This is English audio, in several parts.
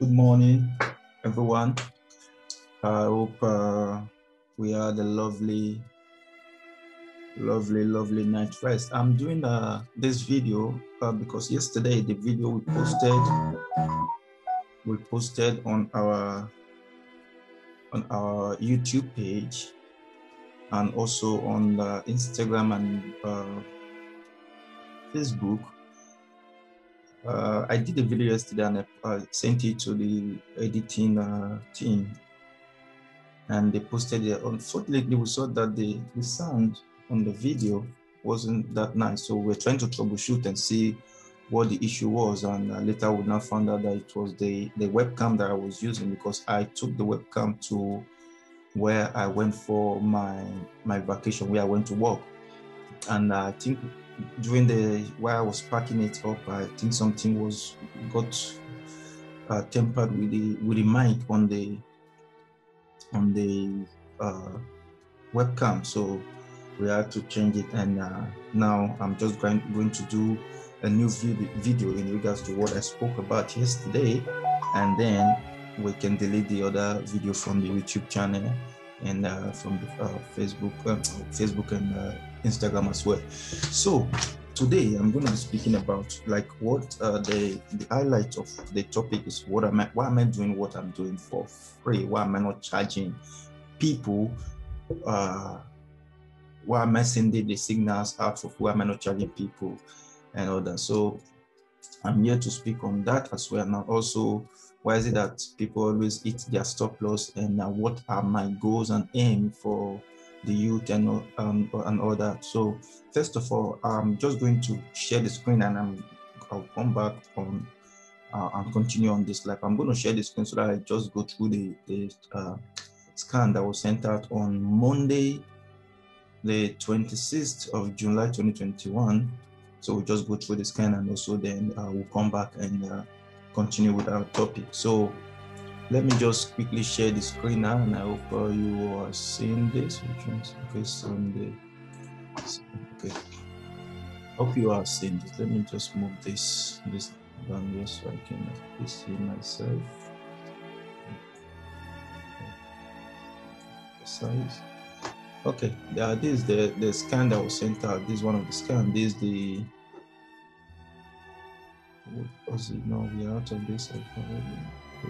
Good morning, everyone. I hope we had a lovely night rest. I'm doing this video because yesterday the video we posted on our YouTube page and also on Instagram and Facebook. I did a video yesterday and I sent it to the editing team, and they posted it. Unfortunately, we saw that the sound on the video wasn't that nice, so we're trying to troubleshoot and see what the issue was, and later we now found out that it was the webcam that I was using, because I took the webcam to where I went for my vacation, where I went to work. And I think during while I was packing it up, I think something got tempered with the mic on the webcam, so we had to change it. And now I'm just going to do a new video in regards to what I spoke about yesterday, and then we can delete the other video from the YouTube channel and from the Facebook and Instagram as well. So today I'm going to be speaking about like what the highlight of the topic is. Why am I doing what I'm doing for free? Why am I not charging people? Why am I sending the signals out of why am I not charging people and all that? So I'm here to speak on that as well. Now also, why is it that people always hit their stop loss, and what are my goals and aim for the youth and all that? So first of all, I'm just going to share the screen, and I'll come back on and continue on this live. I'm going to share the screen so that I just go through the scan that was sent out on Monday, the 26th of July 2021. So we'll just go through the scan, and also then we'll come back and continue with our topic. So let me just quickly share the screen now, and I hope you are seeing this. Okay, Sunday. Okay. Hope you are seeing this. Let me just move this down here so I can see myself. Size. Okay, this is the scan that was sent out. This is one of the scans. This is the. What was it? No, we are out of this already. I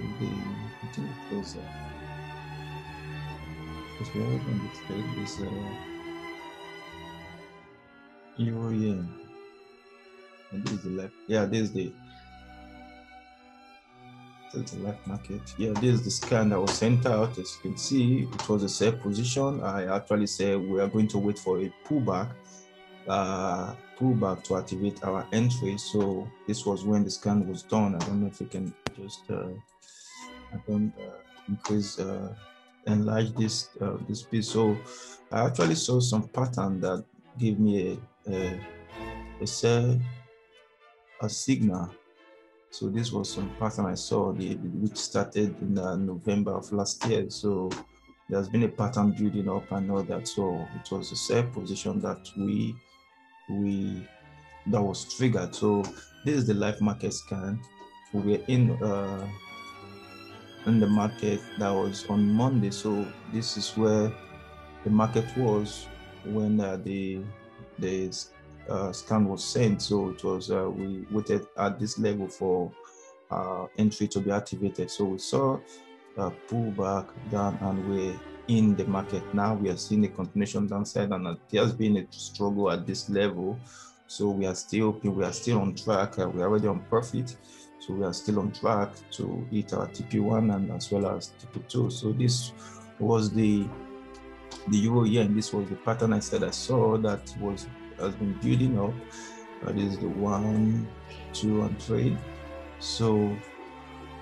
think it was because we are going to trade this euro yen. And this is the left. Yeah, this is the left market. Yeah, this is the scan that was sent out. As you can see, it was a sell position. I actually said we are going to wait for a pullback to activate our entry. So this was when the scan was done. I don't know if you can just increase enlarge this piece. So I actually saw some pattern that gave me a signal. So this was some pattern I saw, which started in November of last year. So there's been a pattern building up and all that. So it was a sell position that that was triggered. So this is the live market scan. We were in the market that was on Monday. So this is where the market was when the scan was sent. So it was we waited at this level for entry to be activated. So we saw a pullback down, and we're in the market now. We are seeing a continuation downside, and there's been a struggle at this level. So we are still on track. We are already on profit. So we are still on track to hit our TP1 and as well as TP2. So this was the euro yen. This was the pattern I said I saw that has been building up. This is the 1, 2, and 3. So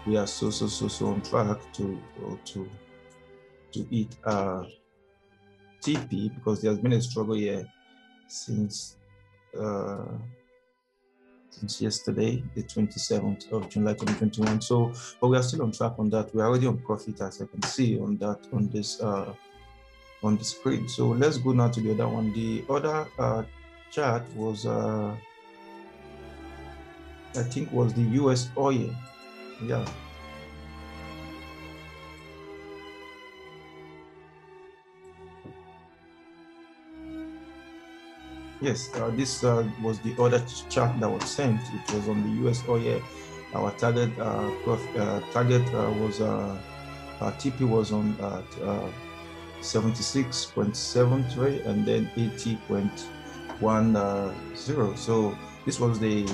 we are so on track to hit TP, because there's been a struggle here since yesterday, the 27th of July 2021. So, but we are still on track on that. We're already on profit, as I can see on this on the screen. So let's go now to the other one. The other chart was I think was the US oil. Yeah, Yes, this was the other chart that was sent. It was on the US oil. Our target was TP was on 76.73 and then 80.10. So this was the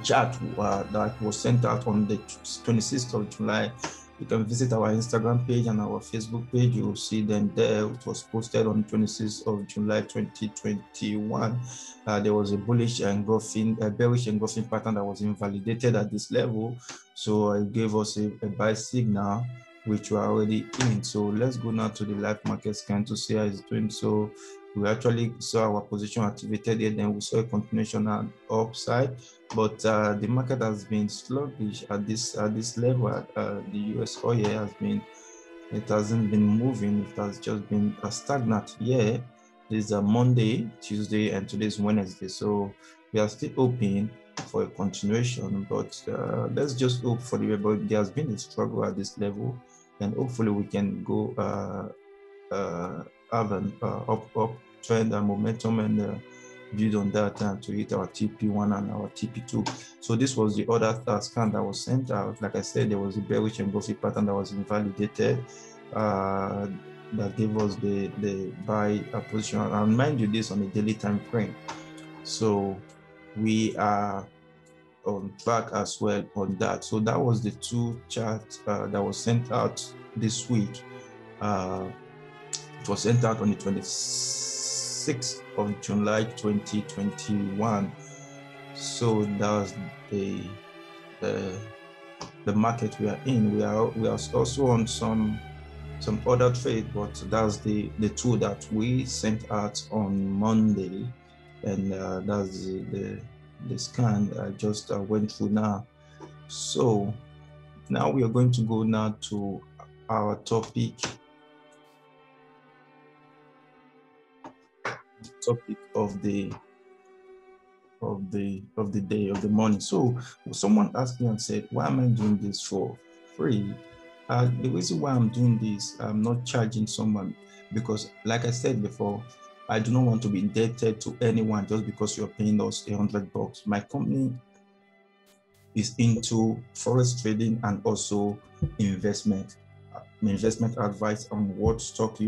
chart that was sent out on the 26th of July. You can visit our Instagram page and our Facebook page. You will see them there. It was posted on 26th of July 2021. There was a bearish engulfing pattern that was invalidated at this level. So it gave us a buy signal, which we're already in. So let's go now to the live market scan to see how it's doing. So we actually saw our position activated here, then we saw a continuation on upside, but the market has been sluggish at this level. The US oil hasn't been moving. It has just been stagnant here. This is a Monday, Tuesday, and today's Wednesday. So we are still hoping for a continuation, but let's just hope for the way. But there has been a struggle at this level, and hopefully we can go have an up trend and momentum and build on that to hit our TP1 and our TP2. So this was the other scan that was sent out. Like I said, there was a bearish engulfing pattern that was invalidated that gave us the buy position. And mind you, this on a daily time frame. So we are on track as well on that. So that was the two charts that was sent out this week. It was sent out on the 26th of July 2021. So that was the market we are in. We are also on some other trade, but that's the two that we sent out on Monday, and that's the scan I just went through now. So now we are going to go now to our topic of the day, of the morning. So someone asked me and said, why am I doing this for free? The reason why I'm doing this, I'm not charging someone, because like I said before, I do not want to be indebted to anyone just because you're paying us $100. My company is into forex trading and also investment advice on what stock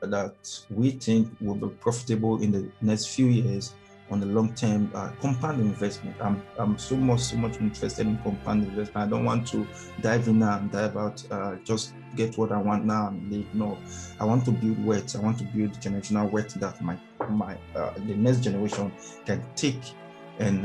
that we think will be profitable in the next few years on the long-term compound investment. I'm so much interested in compound investment. I don't want to dive in now and dive out, just get what I want now and leave. No, I want to build wealth. I want to build generational wealth that the next generation can take and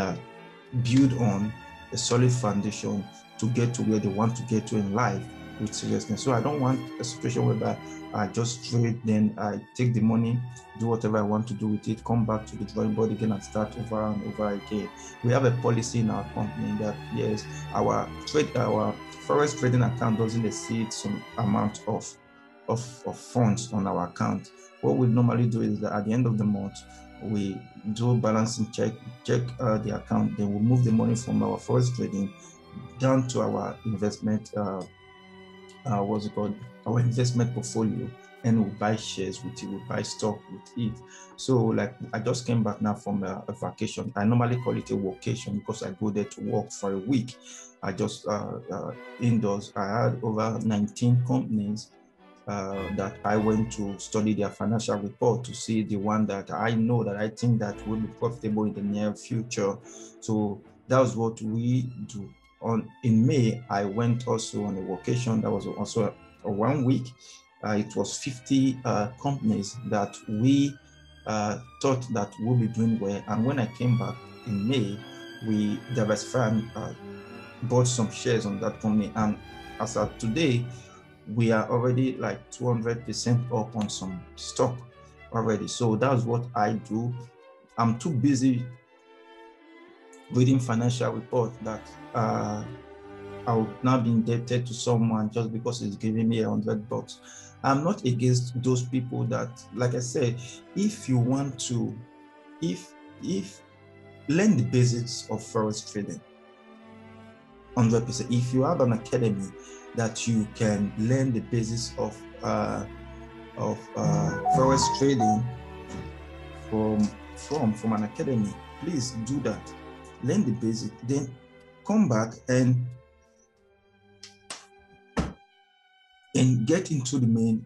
build on a solid foundation to get to where they want to get to in life with seriousness. So I don't want a situation where I just trade, then I take the money, do whatever I want to do with it, come back to the drawing board again and start over and over again. We have a policy in our company that yes, our forex trading account doesn't exceed some amount of funds on our account. What we normally do is that at the end of the month, we do balancing check the account, then we move the money from our forex trading down to our investment our investment portfolio, and we buy shares with it, we buy stock with it. So like I just came back now from a vacation. I normally call it a workation because I go there to work for a week. I just indoors. I had over 19 companies that I went to study their financial report to see the one that I know that I think that will be profitable in the near future. So that was what we do. In May, I went also on a vacation that was also a 1 week. It was 50 companies that we thought that would be doing well. And when I came back in May, we diversified and bought some shares on that company. And as of today, we are already like 200% up on some stock already. So that's what I do. I'm too busy reading financial report that I will now be indebted to someone just because it's giving me $100. I'm not against those people that, like I said, if you want to, if learn the basics of forex trading, 100%. If you have an academy that you can learn the basics of forex trading, from an academy, please do that. Learn the basic, then come back and get into the main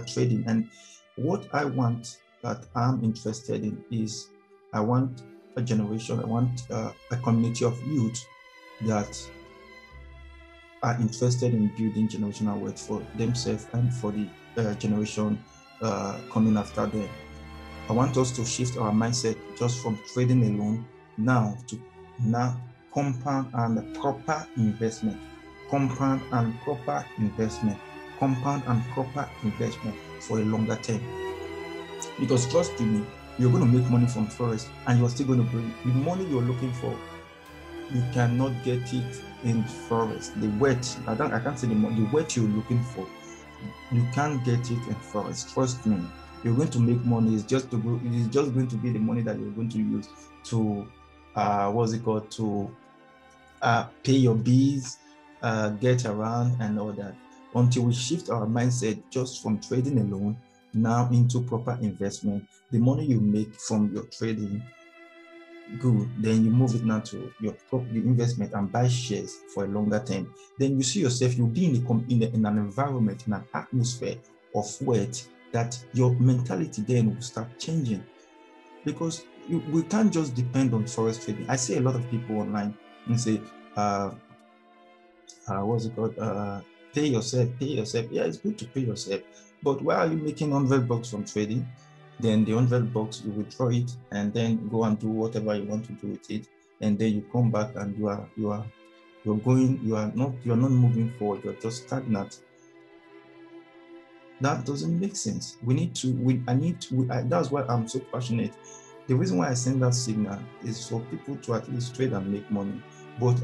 trading. And what I want, that I'm interested in, is I want a generation, I want a community of youth that are interested in building generational wealth for themselves and for the generation coming after them. I want us to shift our mindset just from trading alone now to compound and proper investment. Compound and proper investment. Compound and proper investment for a longer term. Because trust me, you're going to make money from forex and you're still going to bring the money you're looking for. You cannot get it in forex. The wealth, I can't say the wealth you're looking for, you can't get it in forex. Trust me, you're going to make money. It's just going to be the money that you're going to use to to pay your bills, get around and all that. Until we shift our mindset just from trading alone now into proper investment, the money you make from your trading, good, then you move it now to your property investment and buy shares for a longer term. Then you see yourself, you'll be in an environment, in an atmosphere of wealth, that your mentality then will start changing. Because we can't just depend on forex trading. I see a lot of people online and say, pay yourself. Yeah, it's good to pay yourself, but why are you making $100 from trading? Then the $100 you withdraw it and then go and do whatever you want to do with it, and then you come back and you're not moving forward. You're just stagnant. That doesn't make sense. That's why I'm so passionate. The reason why I send that signal is for people to at least trade and make money. But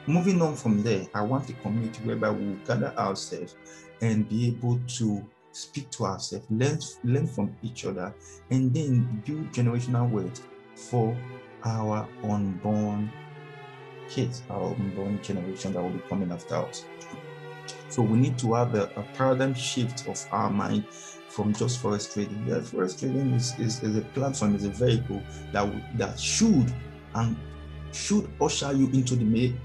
moving on from there, I want a community whereby we will gather ourselves and be able to speak to ourselves, learn from each other, and then build generational wealth for our unborn kids, our unborn generation that will be coming after us. So we need to have a paradigm shift of our mind from just forex trading. Yeah, forex trading is a platform, is a vehicle that should usher you into the main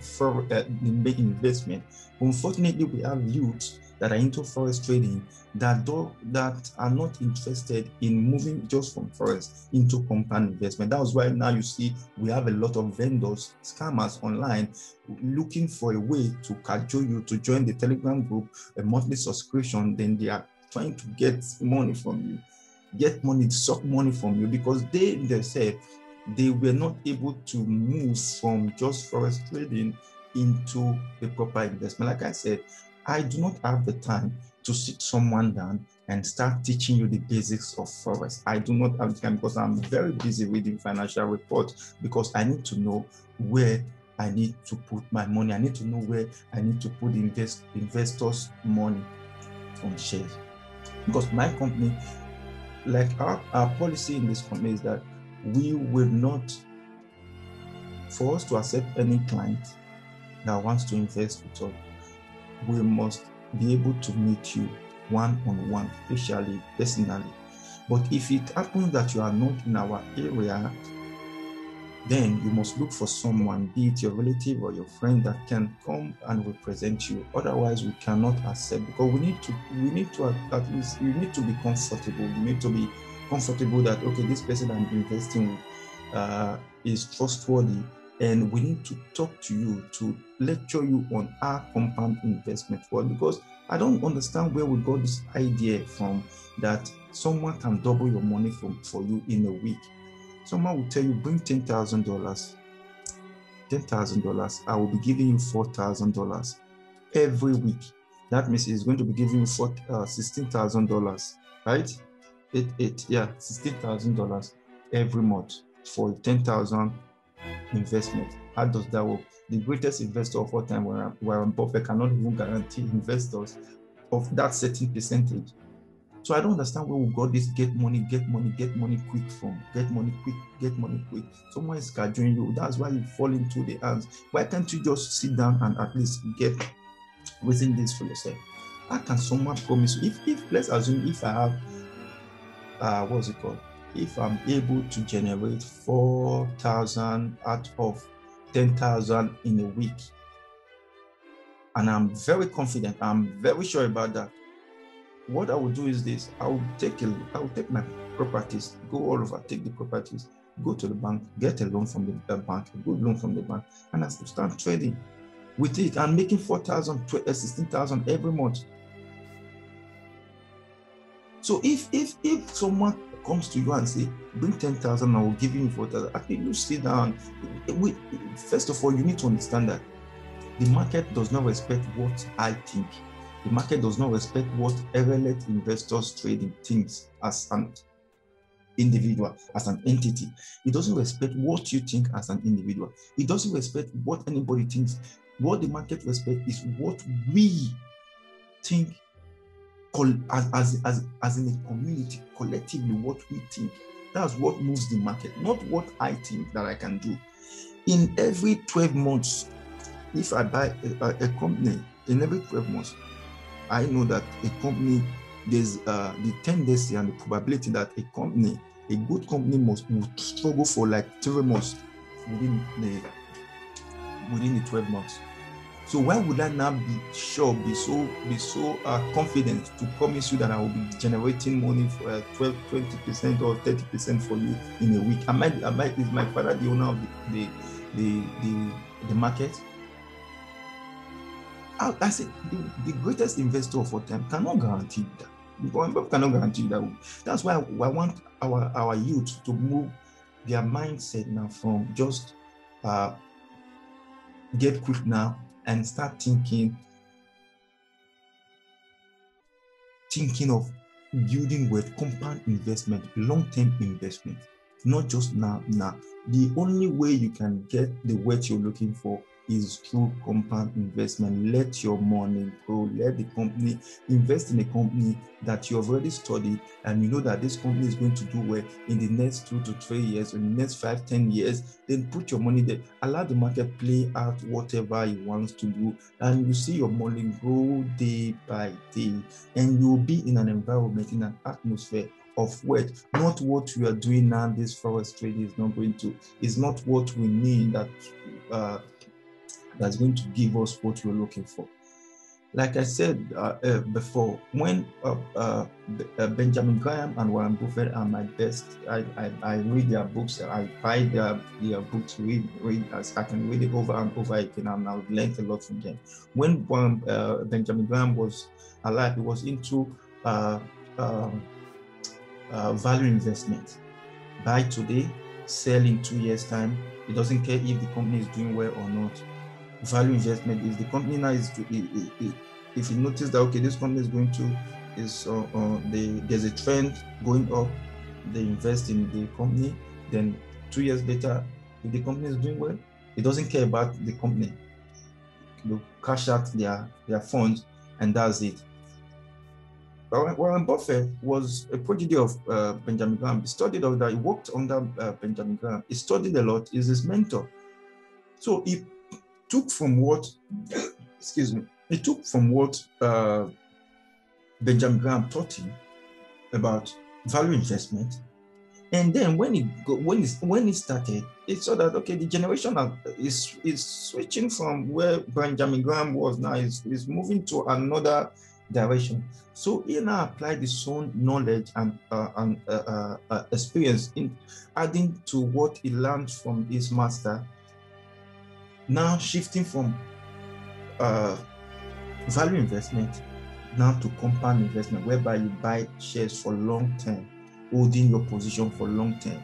investment. Unfortunately, we have youths that are into forex trading that are not interested in moving just from forex into compound investment. That's why now you see we have a lot of vendors, scammers online, looking for a way to cajole you to join the Telegram group, a monthly subscription. Then they are trying to get money from you, suck money from you, because they themselves, they were not able to move from just forex trading into the proper investment. Like I said, I do not have the time to sit someone down and start teaching you the basics of forex. I do not have the time because I'm very busy reading financial reports, because I need to know where I need to put my money. I need to know where I need to put investors' money on shares. Because my company, like our policy in this company is that we will not, for us to accept any client that wants to invest with us, we must be able to meet you one-on-one, especially personally. But if it happens that you are not in our area, then you must look for someone, be it your relative or your friend, that can come and represent you. Otherwise, we cannot accept, because we need to at least, you need to be comfortable. You need to be comfortable that, okay, this person I'm investing with is trustworthy, and we need to talk to you, to lecture you on our compound investment world. Because I don't understand where we got this idea from, that someone can double your money for you in a week. Someone will tell you, bring $10,000. $10,000, I will be giving you $4,000 every week. That means he's going to be giving you $16,000, right? $16,000 every month for a 10,000 investment. How does that work? The greatest investor of all time, Warren Buffett, cannot even guarantee investors of that certain percentage. So I don't understand where we got this get money quick from. Get money quick. Someone is cajoling you. That's why you fall into the hands. Why can't you just sit down and at least get within this for yourself? How can someone promise you? If let's assume if I have what's it called? If I'm able to generate 4,000 out of 10,000 in a week, and I'm very confident, I'm very sure about that. What I will do is this: I will take my properties, go all over, take the properties, go to the bank, get a loan from the bank, a good loan from the bank, and I start trading with it. I'm making 4,000, 16,000 every month. So if someone comes to you and say, bring 10,000, I will give you 4,000, I think you sit down. First of all, you need to understand that the market does not respect what I think. The market does not respect what RLX investors trading thinks as an individual, as an entity. It doesn't respect what you think as an individual. It doesn't respect what anybody thinks. What the market respects is what we think as in a community, collectively, what we think. That's what moves the market, not what I think that I can do. In every 12 months, if I buy a company, in every 12 months, I know that a company, there's the tendency and the probability that a good company will struggle for like 3 months within the 12 months. So why would I now be so confident to promise you that I will be generating money for 12, 20% or 30% for you in a week? Is my father the owner of the market? I said the greatest investor of all time cannot guarantee that. Cannot guarantee that. That's why I want our youth to move their mindset now from just get quick now and start thinking of building with compound investment, long-term investment, not just now. The only way you can get the wealth you're looking for is through compound investment. Let your money grow. Let the company invest in a company that you have already studied and you know that this company is going to do well in the next 2 to 3 years or in the next 5-10 years. Then put your money there. Allow the market play out whatever it wants to do, and you see your money grow day by day, and you'll be in an environment, in an atmosphere of wealth. Not what we are doing now. This forex trading is not what we need. That's going to give us what we're looking for. Like I said before, when Benjamin Graham and Warren Buffett are my best, I read their books, I buy their books, read as I can read it over and over again, and I've learned a lot from them. When Benjamin Graham was alive, he was into value investment. Buy today, sell in 2 years' time. He doesn't care if the company is doing well or not. Value investment is the company now if you notice that okay, this company is going to there's a trend going up, they invest in the company. Then 2 years later, if the company is doing well, he doesn't care about the company. They'll cash out their funds, and that's it. Warren Buffett was a prodigy of Benjamin Graham. He studied all that. He worked under Benjamin Graham. He studied a lot. He's his mentor. So he took from what, Benjamin Graham taught him about value investment. And then when he started, it saw that okay, the generation is switching from where Benjamin Graham was now, is moving to another direction. So he now applied his own knowledge and experience in adding to what he learned from his master. Now shifting from value investment now to compound investment, whereby you buy shares for long term, holding your position for long term.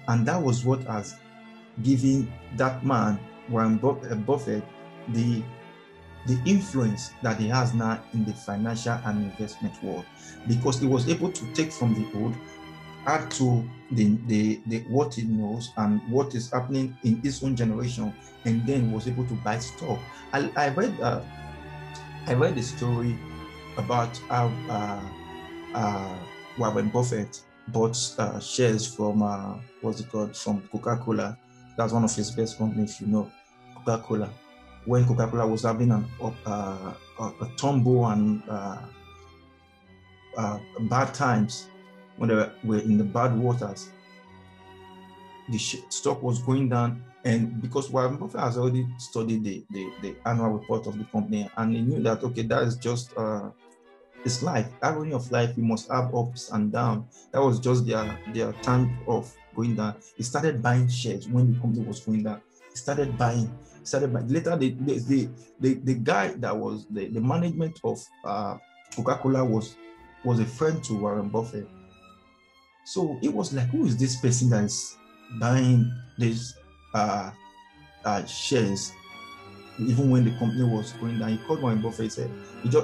And that was what has given that man, Warren Buffett, the influence that he has now in the financial and investment world, because he was able to take from the old, add to the what he knows and what is happening in his own generation, and then was able to buy stock. I read the story about how Warren Buffett bought shares from from Coca-Cola. That's one of his best companies, Coca-Cola. when Coca-Cola was having a tumble and bad times, when they were in the bad waters, the stock was going down. And because Warren Buffett has already studied the annual report of the company, and he knew that, okay, that is just it's life, irony of life. You must have ups and downs. That was just their time of going down. He started buying shares when the company was going down. He started buying. Later, the guy that was the management of Coca-Cola was a friend to Warren Buffett. So it was like, who is this person that is buying these shares even when the company was going down? He called Warren Buffett. He said,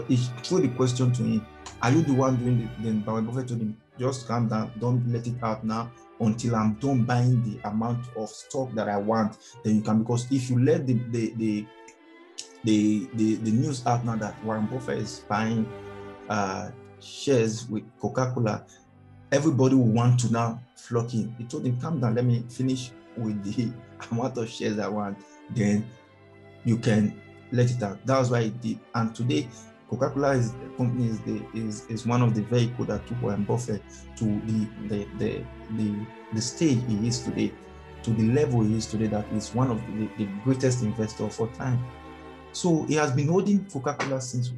he threw the question to him, are you the one doing it? Then Warren Buffett told him, just calm down, don't let it out now until I'm done buying the amount of stock that I want. Then you can, because if you let the news out now that Warren Buffett is buying shares with Coca-Cola, everybody will want to now flock in. He told him, calm down, let me finish with the amount of shares I want, then you can let it out. That was why he did. And today, Coca-Cola is one of the vehicles that took Warren Buffett to the stage he is today, to the level he is today, that is one of the greatest investors for time. So he has been holding Coca-Cola since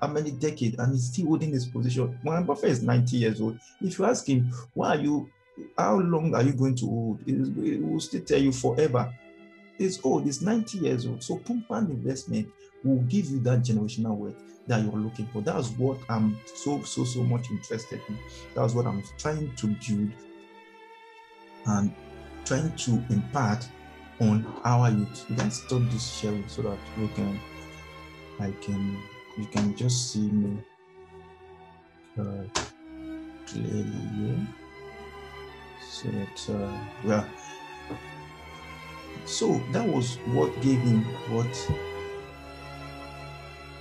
how many decades, and he's still holding his position. Warren Buffett is 90 years old. If you ask him, how long are you going to hold? He will still tell you forever. It's old, it's 90 years old. So compound investment will give you that generational wealth that you're looking for. That's what I'm so much interested in. That's what I'm trying to build and trying to impart on our youth. Let's stop this sharing so that you can just see me clearly here. So that yeah. So that was what gave him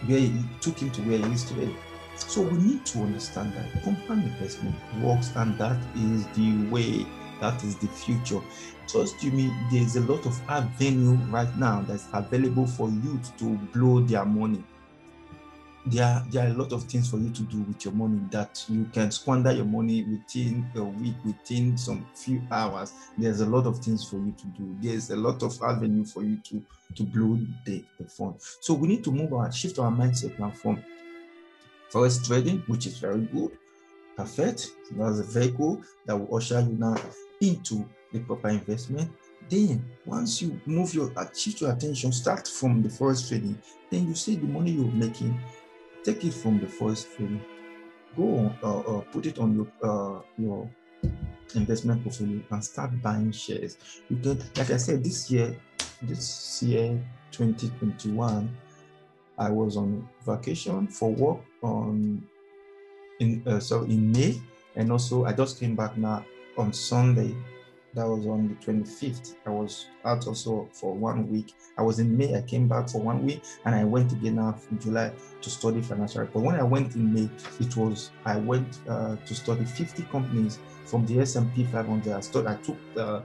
where he took him to where he is today. So we need to understand that compound investment works, and that is the way, that is the future. Trust you me, there's a lot of avenue right now that's available for youth to blow their money. There are a lot of things for you to do with your money that you can squander your money within a week, within some few hours. There's a lot of things for you to do. There's a lot of avenue for you to blow the fund. So we need to shift our mindset now from forex trading, which is very good, perfect. So that's a vehicle that will usher you now into the proper investment. Then once you shift your attention, start from the forex trading, then you see the money you're making. Take it from the forex trading, go put it on your investment portfolio and start buying shares. You can, like I said, this year 2021, I was on vacation for work in May, and also I just came back now on Sunday. That was on the 25th. I was out also for 1 week. I was in May, I came back for 1 week, and I went again now in July to study financial report. When I went in May, I went to study 50 companies from the S&P 500. I took the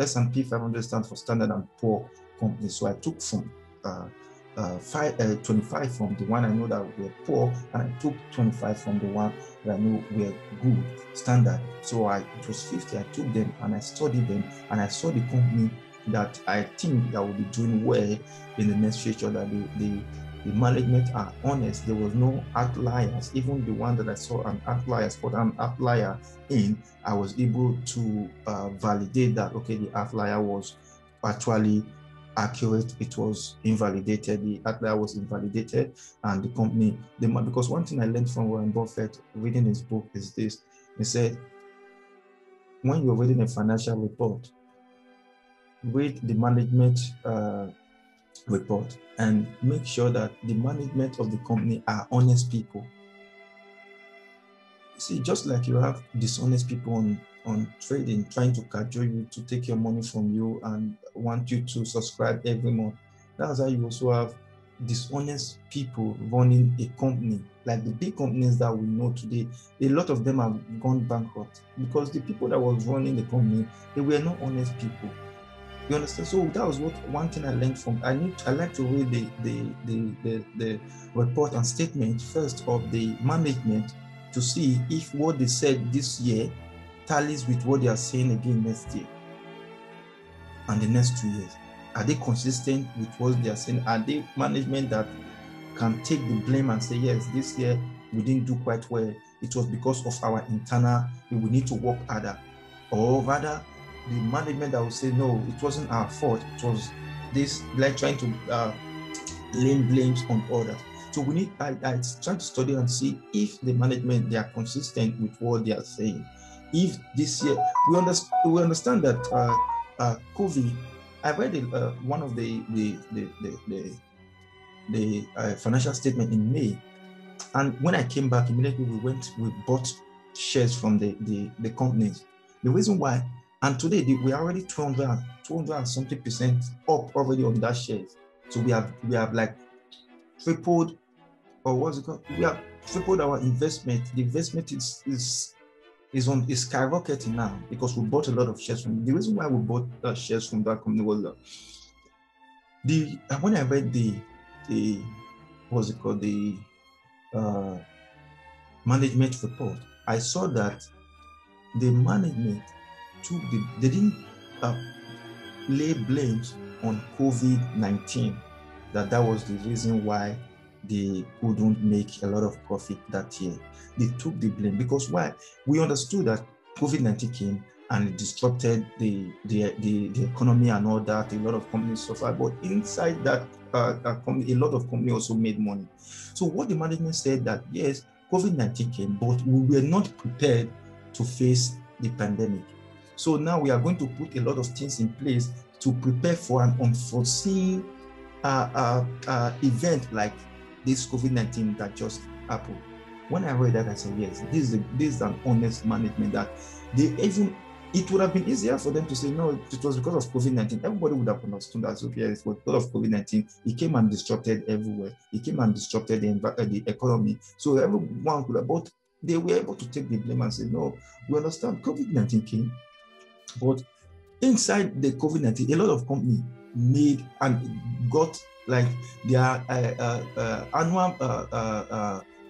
S&P 500 stands for Standard & Poor companies. So I took from 25 from the one I know that were poor, and I took 25 from the one that I know were good, standard. So it was 50. I took them and I studied them, and I saw the company that I think that will be doing well in the next future, that the management are honest. There was no outliers. Even the one that I saw an outlier in, I was able to validate that, okay, the outlier was actually accurate. It was invalidated. The outlier was invalidated, and the company, because one thing I learned from Warren Buffett reading his book is this. He said, when you're reading a financial report, read the management report and make sure that the management of the company are honest people. See, just like you have dishonest people on trading, trying to cajole you to take your money from you and want you to subscribe every month. That's how you also have dishonest people running a company. Like the big companies that we know today, a lot of them have gone bankrupt because the people that was running the company, they were not honest people. You understand? So that was what one thing I learned from. I like to read the report and statement first of the management to see if what they said this year tallies with what they are saying again next year and the next 2 years. Are they consistent with what they are saying? Are they management that can take the blame and say, yes, this year we didn't do quite well. It was because of our internal, we need to work harder. Or rather, the management that will say, no, it wasn't our fault. It was this, like trying to blame blames on others. So we need, I try to study and see if the management, they are consistent with what they are saying. If this year, we understand that COVID, I read one of the financial statement in May. And when I came back, immediately we bought shares from the companies. The reason why, and today we are already 200 and something percent up already on that shares. So we have like tripled, or what's it called? We have tripled our investment. The investment is skyrocketing now because we bought a lot of shares from. The reason why we bought shares from that company was when I read the what's it called, the management report, I saw that the management they didn't lay blames on COVID-19, that was the reason why they couldn't make a lot of profit that year. They took the blame because why? We understood that COVID-19 came and it disrupted the economy and all that. A lot of companies suffered, but inside that company, a lot of companies also made money. So what the management said that yes, COVID-19 came, but we were not prepared to face the pandemic. So now we are going to put a lot of things in place to prepare for an unforeseen event like this COVID-19 that just happened. When I read that, I said, yes, this is an honest management that it would have been easier for them to say, no, it was because of COVID-19. Everybody would have understood that, okay, it was because of COVID-19. It came and disrupted everywhere. It came and disrupted the economy. So everyone could have, but they were able to take the blame and say, no, we understand COVID-19 came, but inside the COVID-19, a lot of companies made and got like their annual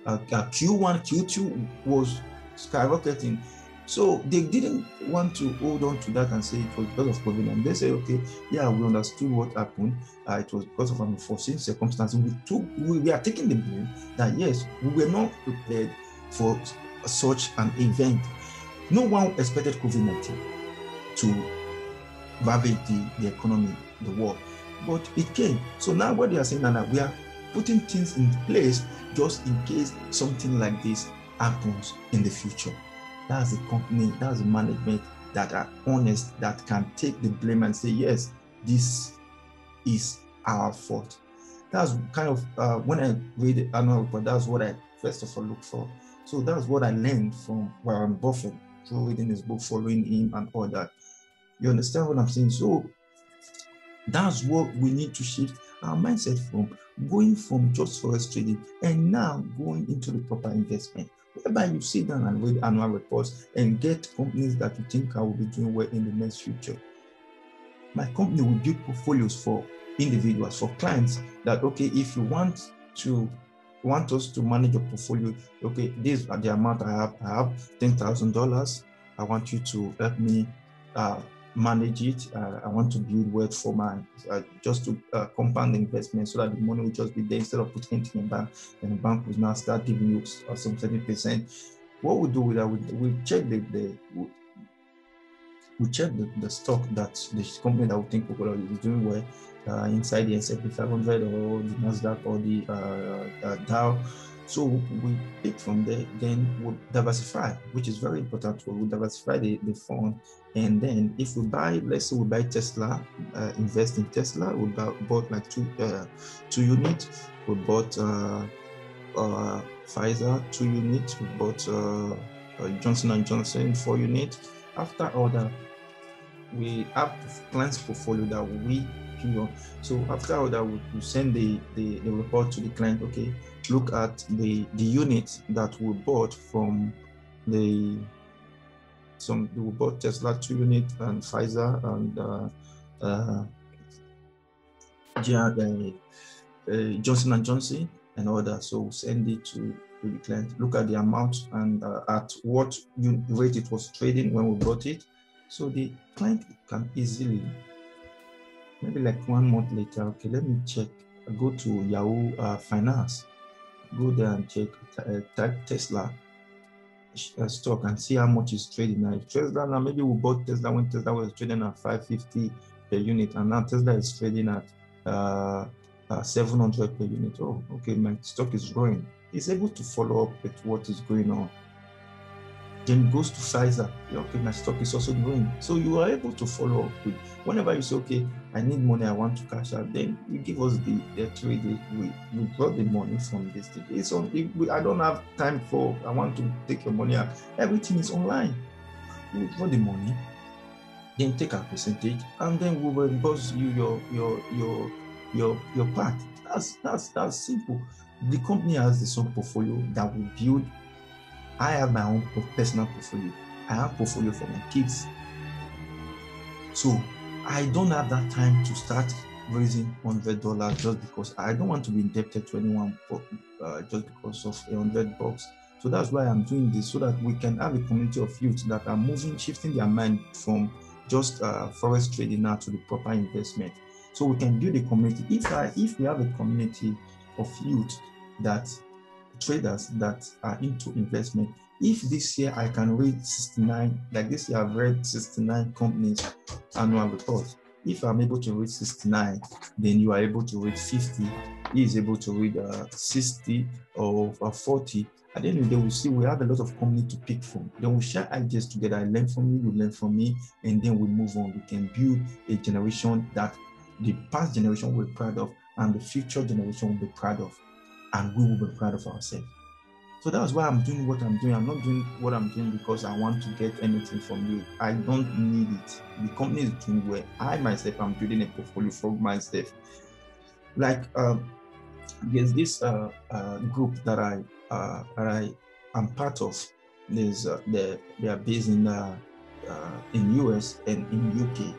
Q1, Q2 was skyrocketing. So they didn't want to hold on to that and say it was because of COVID. And they say, okay, yeah, we understood what happened. It was because of unforeseen circumstances. We are taking the blame that yes, we were not prepared for such an event. No one expected COVID-19 to ravage the economy, the world, but it came. So now what they are saying now, we are putting things in place just in case something like this happens in the future. That's the company, that's the management that are honest, that can take the blame and say, yes, this is our fault. That's kind of, when I read the annual report, that's what I first of all look for. So that's what I learned from Warren Buffett through reading his book, following him and all that. You understand what I'm saying? So that's what we need to shift our mindset from, going from just forex trading and now going into the proper investment, whereby you sit down and read annual reports and get companies that you think will be doing well in the next future. My company will build portfolios for individuals, for clients, that okay, if you want us to manage your portfolio, okay, these are the amount I have $10,000. I want you to help me manage it. I want to build wealth for my just to compound the investment so that the money will just be there instead of putting it in a bank, and the bank will now start giving you some 30%. What we do with that, we check the stock that the company that we think is doing well inside the S&P 500 or the Nasdaq or the Dow. So we pick from there, then we'll diversify, which is very important. We'll diversify the fund. And then if we buy, let's say we buy Tesla, invest in Tesla, we bought like two units. We bought Pfizer 2 units. We bought Johnson & Johnson 4 units. After all that, we have clients portfolio that we pay on. So after all that, we send the report to the client. Okay, look at the units that we bought from we bought Tesla 2 units and Pfizer and Johnson and Johnson and all that. So send it to the client, look at the amount and at what rate it was trading when we bought it. So the client can easily, maybe like 1 month later, okay, let me check, go to Yahoo Finance, go there and check, type Tesla stock and see how much is trading now. If Tesla now, maybe we bought Tesla when Tesla was trading at 550 per unit, and now Tesla is trading at 700 per unit. Oh, okay, my stock is growing. It's able to follow up with what is going on. Then goes to Pfizer. Okay, my stock is also growing. So you are able to follow up with, whenever you say, okay, I need money, I want to cash out, then you give us the trade. We brought the money from this thing. It's on. I don't have time for, I want to take your money out. Everything is online. We brought the money, then take our percentage, and then we will reimburse you your part. That's simple. The company has the sub portfolio that we build. I have my own personal portfolio. I have portfolio for my kids. So I don't have that time to start raising $100 just because I don't want to be indebted to anyone just because of $100. So that's why I'm doing this, so that we can have a community of youth that are moving, shifting their mind from just forex trading now to the proper investment. So we can build a community. If we have a community of youth, that traders that are into investment, if this year I can read 69, like this year I've read 69 companies annual reports. If I'm able to read 69, then you are able to read 50. He is able to read 60 or 40. At the end of the day, we'll see we have a lot of company to pick from. Then we share ideas together. I learn from you, you learn from me, and then we move on. We can build a generation that the past generation will be proud of, and the future generation will be proud of, and we will be proud of ourselves. So that's why I'm doing what I'm doing. I'm not doing what I'm doing because I want to get anything from you. I don't need it. The company is doing well. I myself am building a portfolio for myself. Like there's this group that I am part of. There's they are based in US and in UK.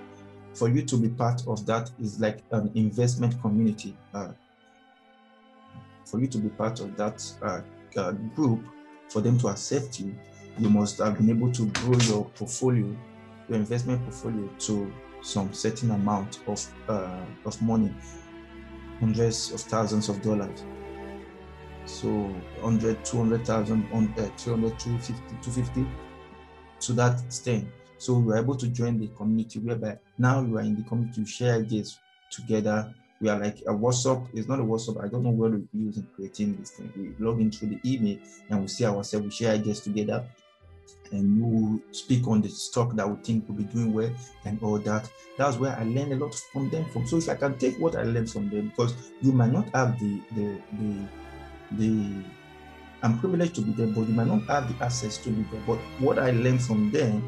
For you to be part of that is like an investment community. For you to be part of that group, for them to accept you, you must have been able to grow your portfolio, your investment portfolio, to some certain amount of money, hundreds of thousands of dollars. So 100, 200,000, 300, 250, 250 to that extent. So you are able to join the community, whereby now you are in the community, you share ideas together. We are like a WhatsApp. It's not a WhatsApp. I don't know what we use in creating this thing. We log into the email and we see ourselves, we share ideas together, and we speak on the stock that we think will be doing well and all that. That's where I learn a lot from them from. So if I can take what I learned from them, because you might not have I'm privileged to be there, but you might not have the access to be there. But what I learned from them,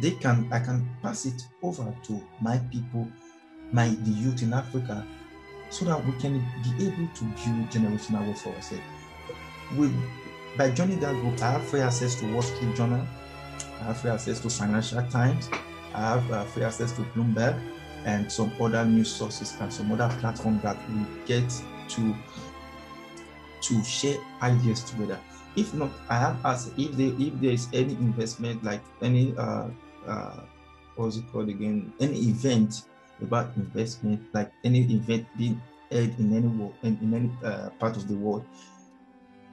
I can pass it over to my people, the youth in Africa, so that we can be able to build generational wealth for ourselves. By joining that group, I have free access to Wall Street Journal, I have free access to Financial Times, I have free access to Bloomberg, and some other news sources and some other platforms that we get to share ideas together. If not, I have asked if there is any investment, like any what's it called again? Any event about investment, like any event being held in any part of the world,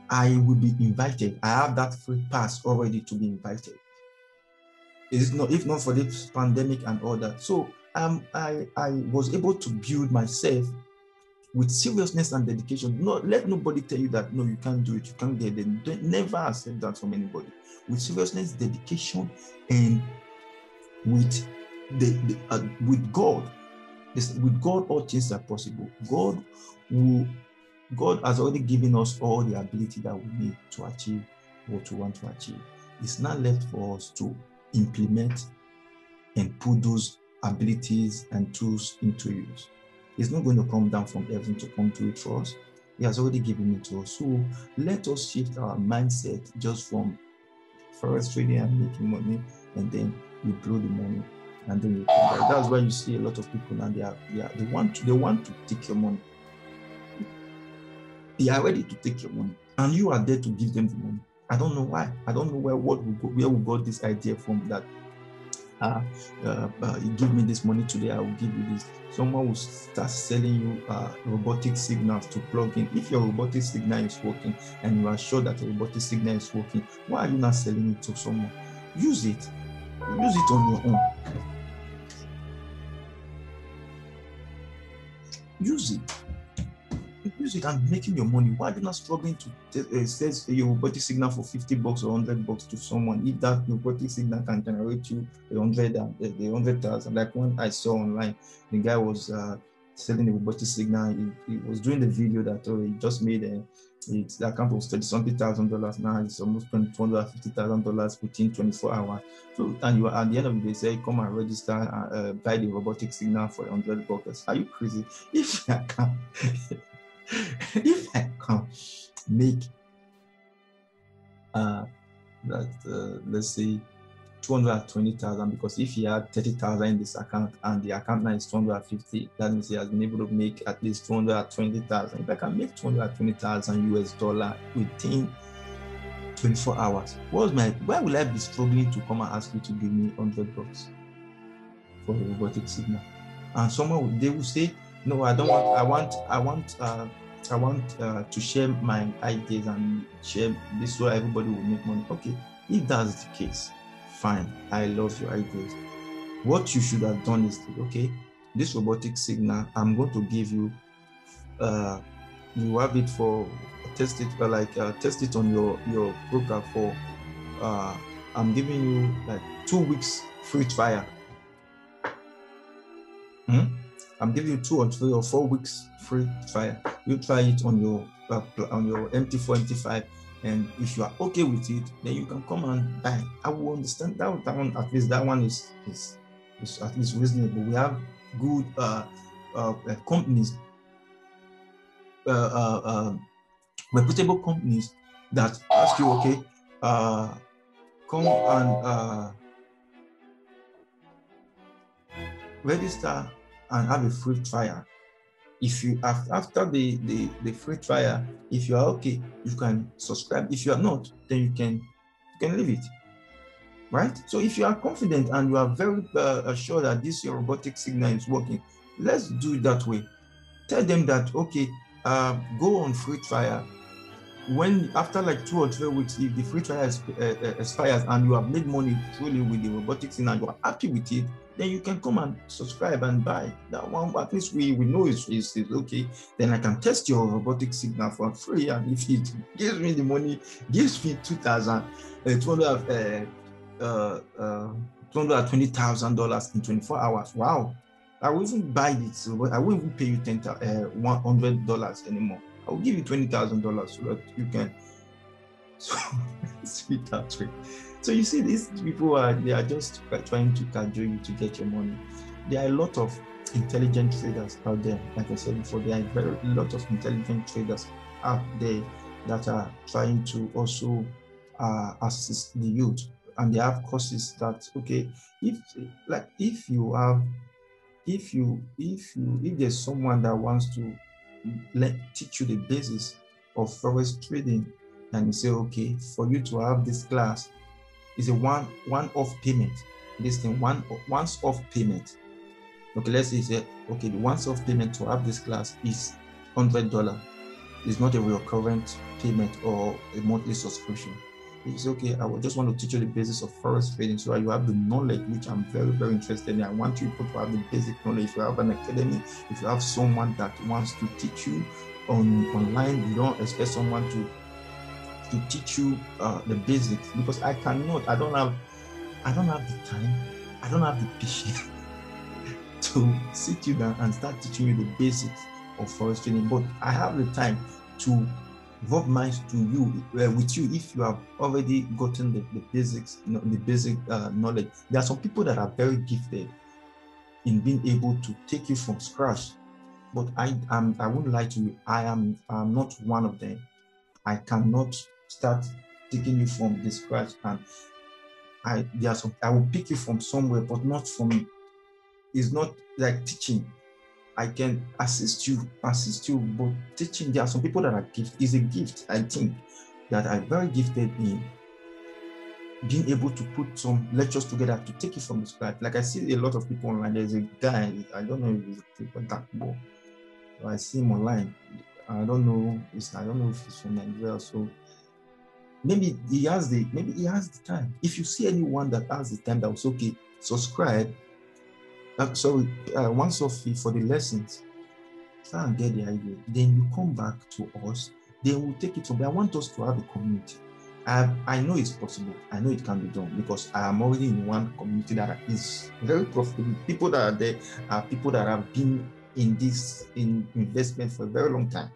I will be invited. I have that free pass already to be invited. If not for this pandemic and all that. So I was able to build myself with seriousness and dedication. Let nobody tell you that no, you can't do it, you can't get it. Don't never accept that from anybody. With seriousness, dedication, and with with God. With God, all things are possible. God has already given us all the ability that we need to achieve what we want to achieve. It's not left for us to implement and put those abilities and tools into use. It's not going to come down from heaven to come to it for us. He has already given it to us. So let us shift our mindset just from forex trading and making money, and then we blow the money. and then you come back. That's why you see a lot of people and they want to take your money. They are ready to take your money, and you are there to give them the money. I don't know why. I don't know where we got this idea from that you give me this money today, I will give you this. Someone will start selling you robotic signals to plug in. If your robotic signal is working and you are sure that your robotic signal is working, why are you not selling it to someone? Use it. Use it on your own. Use it. Use it and making your money. Why are you not struggling to sell your robotic signal for $50 or $100 to someone? If that robotic signal can generate you the 100,000, like one I saw online, the guy was selling the robotic signal. He was doing the video that he just made the account was $30,000. Now it's almost $250,000 within 24 hours. So, and you are at the end of the day say, come and register, buy the robotic signal for $100. Are you crazy? If I can. If I can make let's say 220,000, because if he had 30,000 in this account and the account now is 250, that means he has been able to make at least 220,000. If I can make 220,000 US dollar within 24 hours, why will I be struggling to come and ask you to give me $100 for a robotic signal? And they will say, no, I don't want. I want to share my ideas and share this so everybody will make money. Okay, if that's the case, fine. I love your ideas. What you should have done is, okay, this robotic signal, I'm going to give you. You have it for test it, test it on your program for. I'm giving you like 2 weeks free trial. I'm giving you 2 or 3 or 4 weeks free trial. You try it on your MT4, MT5, and if you are okay with it, then you can come and buy. I will understand that one. At least that one is at least reasonable. We have good companies, reputable companies that ask you, okay, come and register and have a free trial. If you after the free trial, if you are okay, you can subscribe. If you are not, then you can leave it. Right? So if you are confident and you are very sure that this your robotic signal is working, let's do it that way. Tell them that, okay, go on free trial. When after like 2 or 3 weeks, if the free trial expires and you have made money truly with the robotic signal, you are happy with it, then you can come and subscribe and buy that one. At least we know it's okay. Then I can test your robotic signal for free, and if it gives me the money, gives me $220,000 in 24 hours. Wow! I will even buy it. I won't even pay you $100 anymore. I will give you $20,000 so that you can. So sweet that way. So you see, these people they are just trying to cajole you to get your money. There are a lot of intelligent traders out there. Like I said before, there are a lot of intelligent traders out there that are trying to also assist the youth, and they have courses that, okay, if there's someone that wants to teach you the basis of forex trading, and you say, okay, for you to have this class is a one-off payment. This thing once-off payment. Okay, let's say okay, the once-off payment to have this class is $100. It's not a recurrent payment or a monthly subscription. It's okay, I just want to teach you the basis of forex trading so you have the knowledge, which I'm very, very interested in. I want you to have the basic knowledge. If you have an academy, if you have someone that wants to teach you online, you don't expect someone to teach you the basics, because I don't have the time, I don't have the patience to sit you down and start teaching you the basics of forex trading. But I have the time to rub minds to you with you if you have already gotten the basics, the basic knowledge. There are some people that are very gifted in being able to take you from scratch, but I won't lie to you, I'm not one of them. I cannot start taking you from the scratch and I will pick you from somewhere, but not from me. It's not like teaching. I can assist you, but teaching, there are some people that are gifted. Is a gift, I think, that are very gifted in being able to put some lectures together to take it from the scratch. Like I see a lot of people online. There's a guy, I don't know if he's a dark boy. I see him online. I don't know if he's from Nigeria. So maybe he has the time. If you see anyone that has the time, that was okay, subscribe. Once off fee for the lessons. Try and get the idea. Then you come back to us. Then we'll take it from there. I want us to have a community. I know it's possible. I know it can be done because I am already in one community that is very profitable. People that are there are people that have been in this investment for a very long time.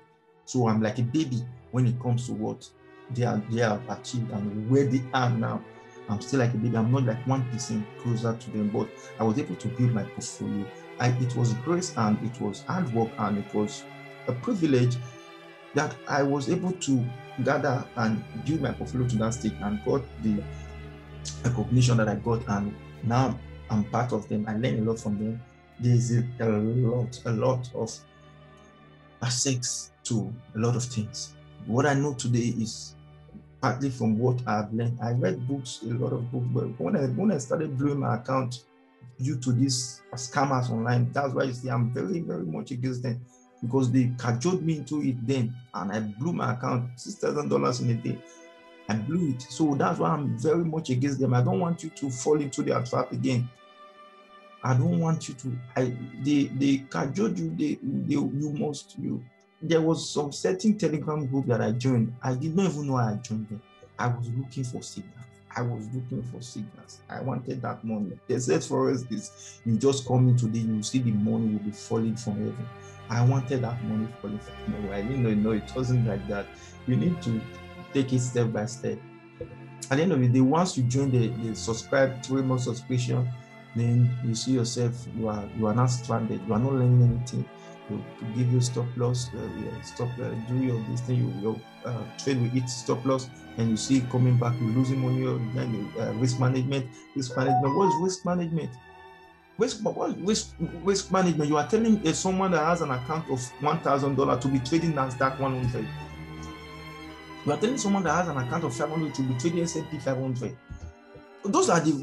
So I'm like a baby when it comes to what they have achieved and where they are now. I'm still like a baby. I'm not like 1% closer to them, but I was able to build my portfolio. It was grace and it was hard work and it was a privilege that I was able to gather and build my portfolio to that stage and got the recognition that I got, and now I'm part of them. I learned a lot from them. There's a lot of access to a lot of things. What I know today is partly from what I've learned. I read books, a lot of books, but when I started blowing my account due to these scammers online, that's why you see I'm very, very much against them, because they cajoled me into it then, and I blew my account $6,000 in a day. I blew it. So that's why I'm very much against them. I don't want you to fall into their trap again. I don't want you to. They cajoled you. There was some certain Telegram group that I joined. I did not even know I joined them. I was looking for signals. I wanted that money. They said for us this, you just come in today, you see the money will be falling from heaven. I wanted that money falling from heaven. I didn't know it wasn't like that. You need to take it step by step. At the end of the day, once you join the subscribe 3-month subscription, then you see yourself, you are not stranded. You are not learning anything. To give you stop loss, do your business, you trade with it, stop loss, and you see it coming back, you're losing money, risk management. What is risk management? Risk management. You are telling someone that has an account of $1,000 to be trading NASDAQ 100. You are telling someone that has an account of 500 to be trading S&P 500. Those are the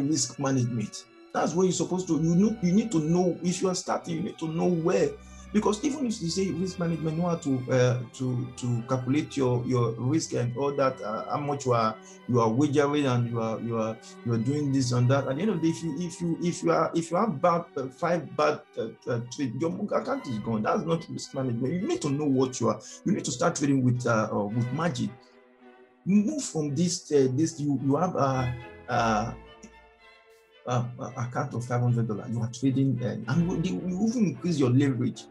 risk management. That's what you're supposed to. You need to know if you are starting. You need to know where, because even if you say risk management, know how to calculate your risk and all that, how much you are wagering and you are doing this and that. At the end of the day, if you have 5 bad trades, your account is gone. That's not risk management. You need to know what you are. You need to start trading with margin. Move from this. You have account of $500, you are trading, and you even increase your leverage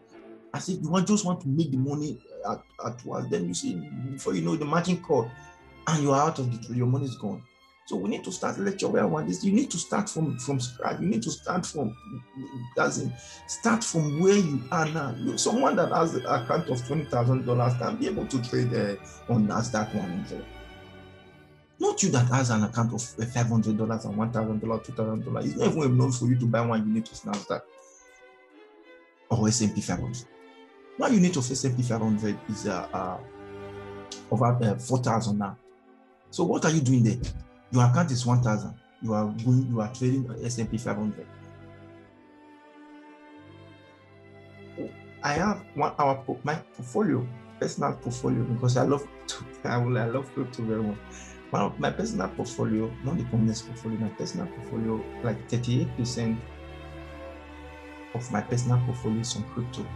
as if you just want to make the money at once. Then you see, before you know, the margin call, and you are out of the trade, your money is gone. So we need to start lecture where I want this. You need to start from scratch. You need to start from where you are now. Someone that has an account of $20,000 can be able to trade on NASDAQ 100. Not you that has an account of $500 and $1,000, $2,000. It's not even enough for you to buy one unit of NASDAQ or S&P 500. One unit of S&P 500 is over 4,000 now. So what are you doing there? Your account is 1,000. You are trading S&P 500. I have my portfolio, personal portfolio, because I love crypto very much. My personal portfolio, not the company's portfolio, my personal portfolio, like 38% of my personal portfolio is on crypto.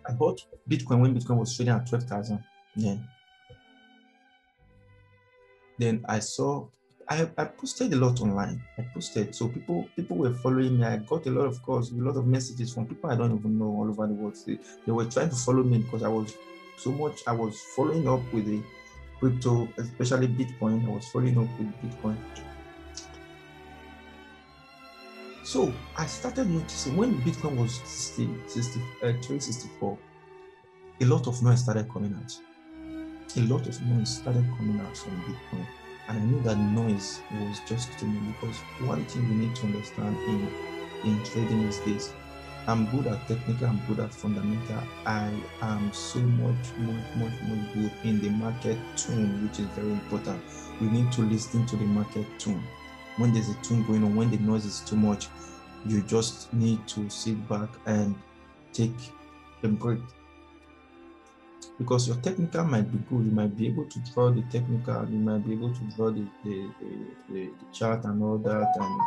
I bought Bitcoin when Bitcoin was trading at 12,000. Then I posted a lot online. So people were following me. I got a lot of calls, a lot of messages from people I don't even know all over the world. They were trying to follow me because I was following up with the crypto, especially Bitcoin. I was following up with Bitcoin. So I started noticing when Bitcoin was 364, a lot of noise started coming out. a lot of noise started coming out from Bitcoin. And I knew that noise was just too much, because one thing you need to understand in trading is this: I'm good at technical, I'm good at fundamental. I am so much good in the market tune, which is very important. You need to listen to the market tune. When there's a tune going on, when the noise is too much, you just need to sit back and take a break. Because your technical might be good, you might be able to draw the technical, you might be able to draw the chart and all that, and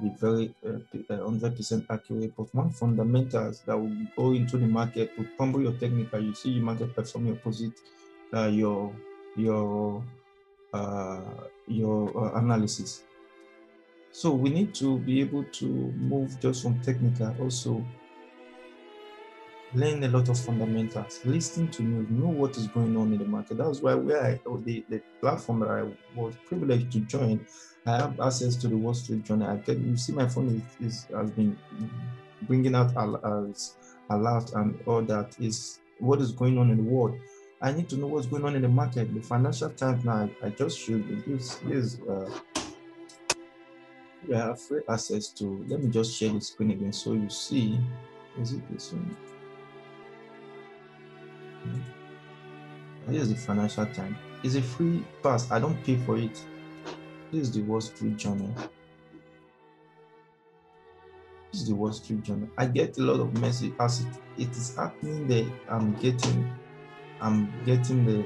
be very 100% accurate. But one fundamentals that will go into the market will crumble your technical. You see your market performing opposite your analysis. So we need to be able to move just from technical, also learn a lot of fundamentals, listen to news, know what is going on in the market. That's why the platform that I was privileged to join, I have access to the Wall Street Journal. You see my phone has been bringing out alert and all that is what is going on in the world. I need to know what's going on in the market. The Financial Times now, I just showed you this. I have free access to. Let me just share the screen again so you see. Is it this one? Here's the Financial Times. It's a free pass. I don't pay for it. This is the Wall Street Journal. This is the Wall Street Journal. I get a lot of message as it is happening there. I'm getting the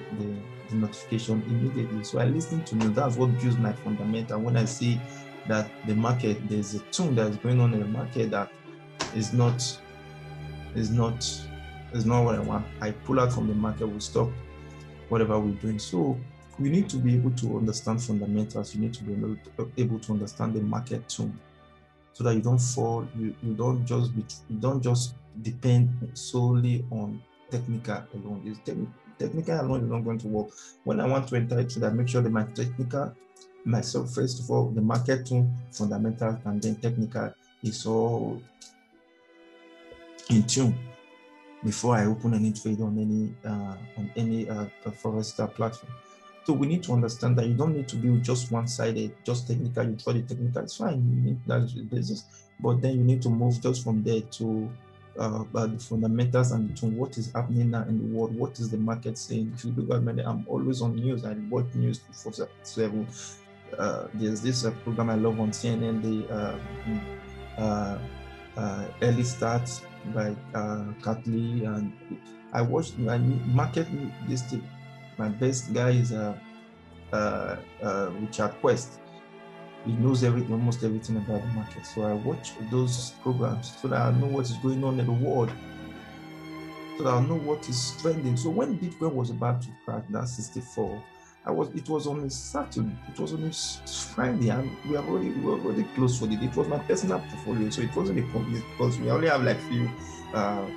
notification immediately. So I listen to news. That's what builds my fundamental. When I see that the market, there's a tune that is going on in the market that is not what I want, I pull out from the market, we stop whatever we're doing. So we need to be able to understand fundamentals. You need to be able to understand the market too, so that you don't fall, you don't just depend solely on technical alone. Technical alone is not going to work. When I want to enter a trade, I make sure that my technical, myself, first of all, the market too, fundamentals, and then technical is all in tune before I open any trade on any Forester platform. So we need to understand that you don't need to be just one-sided, just technical. You try the technical, it's fine. You need that's the business, but then you need to move just from there to the fundamentals and to what is happening now in the world. What is the market saying? If you look at me, I'm always on news. I watch news 24/7. There's this program I love on CNN, the Early Starts by Kathleen, and I watched my market this thing. My best guy is Richard Quest. He knows almost everything about the market. So I watch those programs so that I know what is going on in the world, so that I know what is trending. So when Bitcoin was about to crash, that 64, it was on a Saturday, it was on a Friday, and we were already close for it. It was my personal portfolio, so it wasn't a company, because we only have like few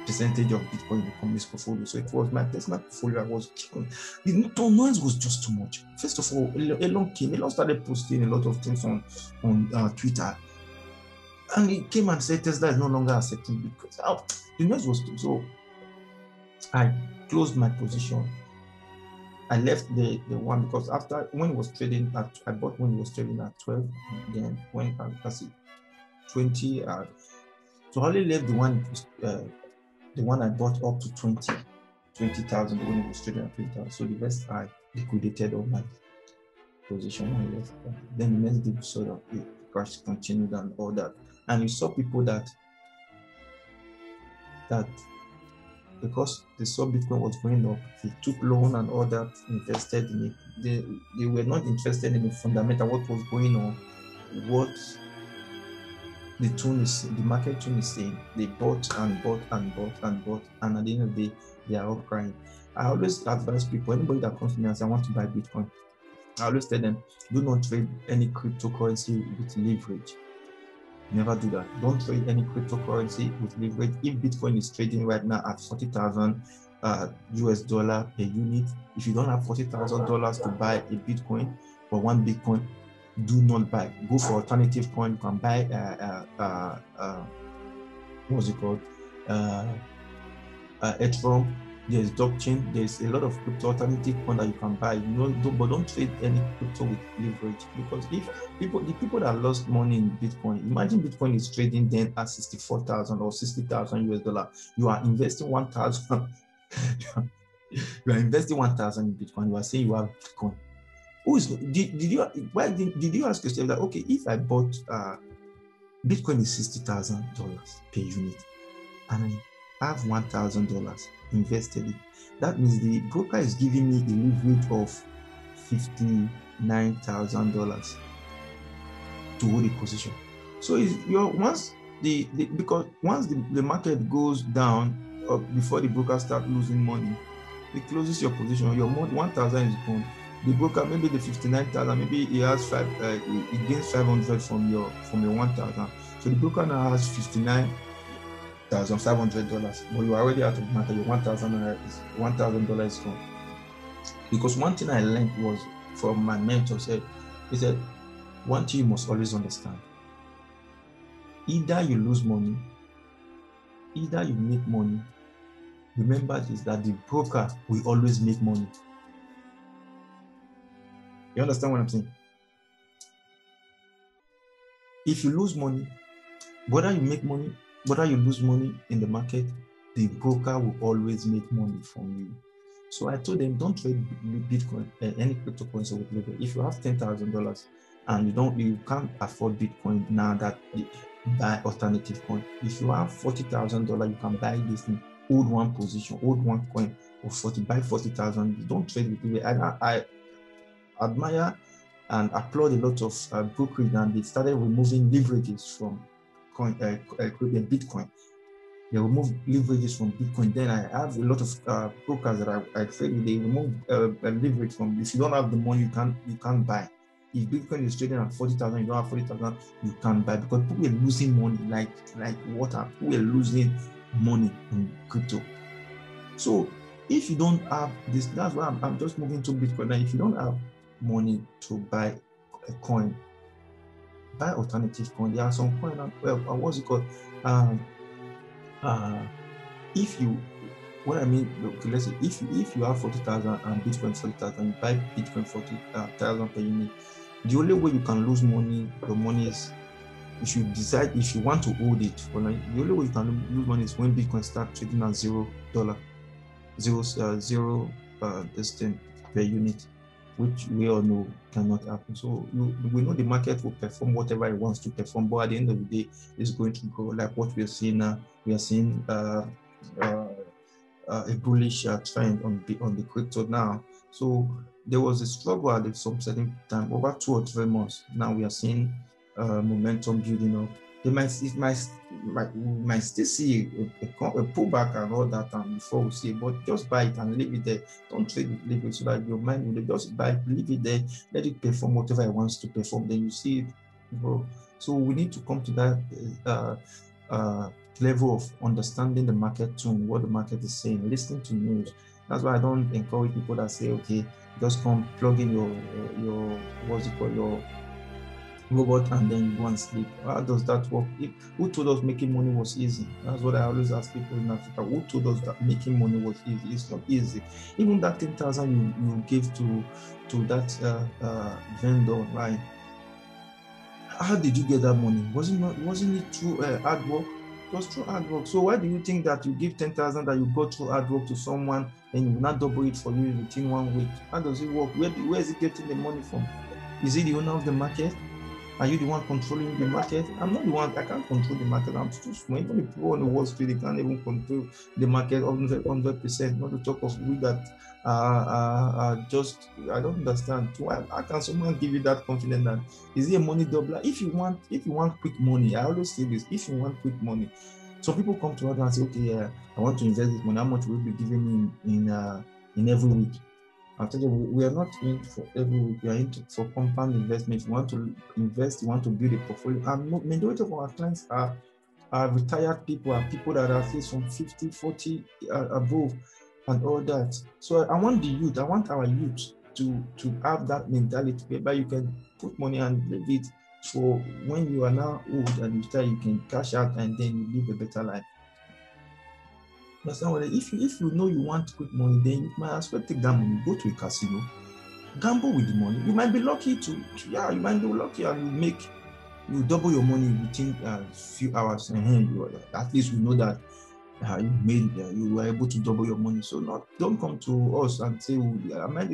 percentage of Bitcoin in the company's portfolio. So it was my personal portfolio. I was checking. The noise was just too much. First of all, Elon started posting a lot of things on Twitter, and he came and said Tesla is no longer accepting Bitcoin. The noise was too. So I closed my position. I left the one, because after when it was trading at, I bought when it was trading at 12, and then when I see 20, so I only left the one I bought up to 20,000 when it was trading at 20,000. So the rest I liquidated all my position and left. Then the next day we saw that the crash continued and all that, and you saw people that because they saw Bitcoin was going up, they took loan and all that, invested in it. They were not interested in the fundamental, what was going on, what the market tune is saying. They bought and bought and bought and bought, and at the end of the day, they are all crying. I always advise people, anybody that comes to me and says, I want to buy Bitcoin, I always tell them, do not trade any cryptocurrency with leverage. Never do that. Don't trade any cryptocurrency with leverage. If Bitcoin is trading right now at $40,000 US dollar per unit, if you don't have $40,000 to buy a Bitcoin or one Bitcoin, do not buy. Go for alternative coin. You can buy what's it called? Ethereum. There's blockchain. There's a lot of crypto alternative fund that you can buy. But don't trade any crypto with leverage, because if the people that lost money in Bitcoin, imagine Bitcoin is trading then at 64,000 or 60,000 US dollar. You are investing 1,000. You are investing 1,000 in Bitcoin. You are saying you have Bitcoin. Did you ask yourself that, okay, if I bought Bitcoin is $60,000 per unit, and I have $1,000 invested in, that means the broker is giving me a leverage of $59,000 to hold a position. So once the market goes down, before the broker start losing money, it closes your position. Your 1,000 is gone. The broker, maybe the 59,000, maybe he has he gains 500 from your 1,000. So the broker now has $59,500, but you are already out of the market. Your $1,000 is gone. Because one thing I learned was from my mentor, he said, one thing you must always understand: either you lose money, either you make money. Remember this, that the broker will always make money. You understand what I'm saying? If you lose money, whether you make money, whether you lose money in the market, the broker will always make money from you. So I told them, don't trade Bitcoin, any cryptocurrency with leverage. If you have $10,000 and you can't afford Bitcoin now, that buy alternative coin. If you have $40,000, you can buy this thing, hold one position, hold one coin, or buy 40,000. Don't trade with leverage. I admire and applaud a lot of brokerage, and they started removing leverages from Bitcoin. They remove leverages from Bitcoin. Then I have a lot of brokers that I trade with. They remove leverage from. If you don't have the money, you can't buy. If Bitcoin is trading at 40,000, you don't have 40,000, you can't buy, because people are losing money like water. People are losing money in crypto. So if you don't have this, that's why I'm just moving to Bitcoin. Now, if you don't have money to buy a coin, buy alternative coin. There are some coin, what's it called? If you, what I mean, okay, let's say if you have 40,000 and Bitcoin 40,000, you buy Bitcoin 40,000 per unit. The only way you can lose money, your money is, if you decide if you want to hold it, the only way you can lose money is when Bitcoin start trading at $0, this thing per unit, which we all know cannot happen. So we know the market will perform whatever it wants to perform, but at the end of the day, it's going to go like what we are seeing now. We are seeing a bullish trend on the crypto now. So there was a struggle at some certain time, over 2 or 3 months. Now we are seeing momentum building up. We might still see a pullback and all that before we see it, but just buy it and leave it there. Don't trade with leverage, so that your mind will just buy, leave it there, let it perform whatever it wants to perform. Then you see it grow. So we need to come to that level of understanding the market tune, what the market is saying, listening to news. That's why I don't encourage people that say, okay, just come plug in your what's it called, your robot, and then you go and sleep. How does that work? Who told us making money was easy? That's what I always ask people in Africa. Who told us that making money was easy? It's not easy. Even that 10,000 you give to that vendor, right? How did you get that money? Wasn't it through hard work? It was through hard work. So why do you think that you give 10,000 that you go through hard work to someone and you will not double it for you within 1 week? How does it work? Where is it getting the money from? Is he the owner of the market? Are you the one controlling the market? I'm not the one. I can't control the market. I'm too small. Even the people on the Wall Street, they can't even control the market 100%. Not to talk of we that just, I don't understand. How can someone give you that confidence? That is it a money doubler? If you want quick money, I always say this: if you want quick money, some people come to us and say, okay, I want to invest this money. How much will you be giving me in every week? I'll tell you, we are not in for every week. We are into for compound investment. You want to invest, you want to build a portfolio. And majority of our clients are retired people, are people that are faced from 50, 40 above and all that. So I want our youth to have that mentality whereby you can put money and leave it for when you are now old and you can cash out and then you live a better life. Understand what if you know you want quick money, then you might as well take that money, go to a casino, gamble with the money. You might be lucky you might be lucky and you double your money within a few hours. At least we know that you were able to double your money. So don't come to us and say, I might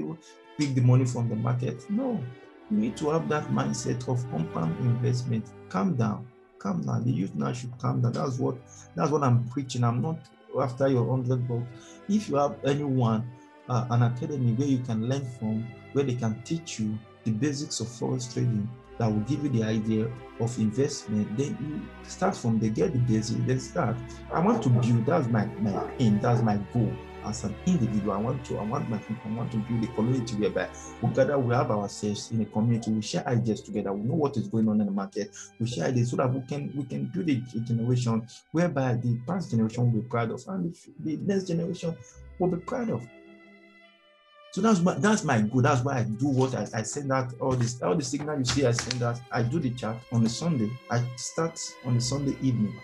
pick the money from the market. No, you need to have that mindset of compound investment. Calm down. The youth now should calm down. That's what I'm preaching. I'm not after your 100 bucks. If you have anyone, an academy where you can learn from, where they can teach you the basics of forex trading, that will give you the idea of investment, then you start from there, get the basics, then start. I want to build, that's my aim, that's my goal as an individual. I want to build a community whereby we have ourselves in a community, we share ideas together, we know what is going on in the market, we share ideas so that we can build a generation whereby the past generation will be proud of and the next generation will be proud of. So that's my goal. That's why I do what I send out all the signal you see. I send out. I do the chat on a Sunday. I start on a Sunday evening,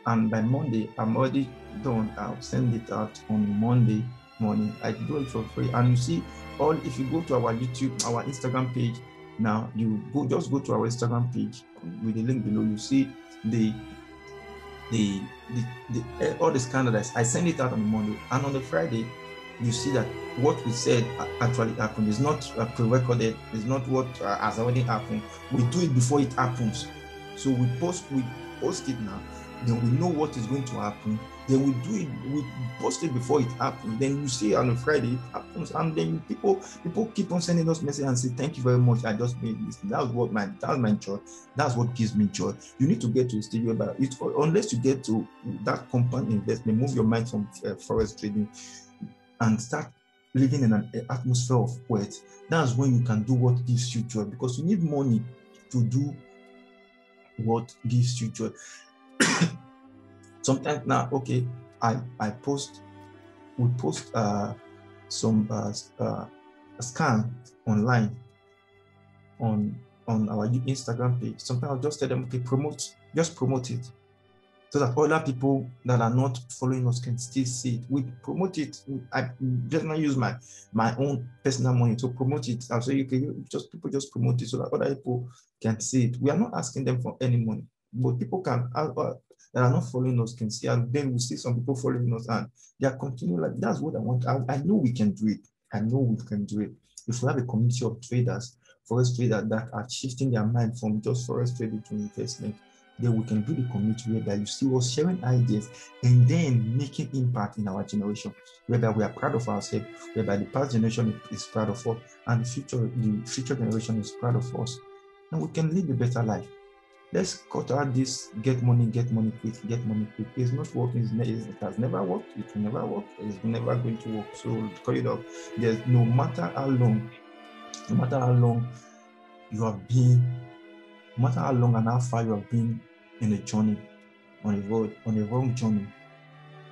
and by Monday I'm already done. I'll send it out on Monday morning. I do it for free, and you see if you go to our YouTube, our Instagram page now, just go to our Instagram page with the link below. You see the all the standards. I send it out on Monday, and on the Friday, you see that what we said actually happened. It's not pre-recorded. It's not what has already happened. We do it before it happens. So we post it now. Then we know what is going to happen. Then we post it before it happens. Then you see on a Friday it happens, and then people keep on sending us messages and say, "Thank you very much. I just made this." That's my joy. That's what gives me joy. You need to get to a stage where unless you get to that compound investment, move your mind from forex trading and start living in an atmosphere of wealth. That's when you can do what gives you joy, because you need money to do what gives you joy. Sometimes now, okay, we post some scan online on our Instagram page. Sometimes I'll just tell them, okay, just promote it, so that other people that are not following us can still see it. We promote it. I just not use my own personal money to promote it. I'll say, okay, people just promote it so that other people can see it. We are not asking them for any money, but people that are not following us can see, and then we see some people following us and they are continuing. Like, that's what I want. I know we can do it. I know we can do it. If we have a community of traders, forex traders that are shifting their mind from just forex trading to investment, then we can build a community whereby you see us sharing ideas and then making impact in our generation, whereby we are proud of ourselves, whereby the past generation is proud of us, and the future generation is proud of us, and we can live a better life. Let's cut out this get money quick. It's not working. It has never worked. It will never work. It's never going to work. So cut it off. There's no matter how long you have been, no matter how long and how far you have been in a journey, on a wrong journey,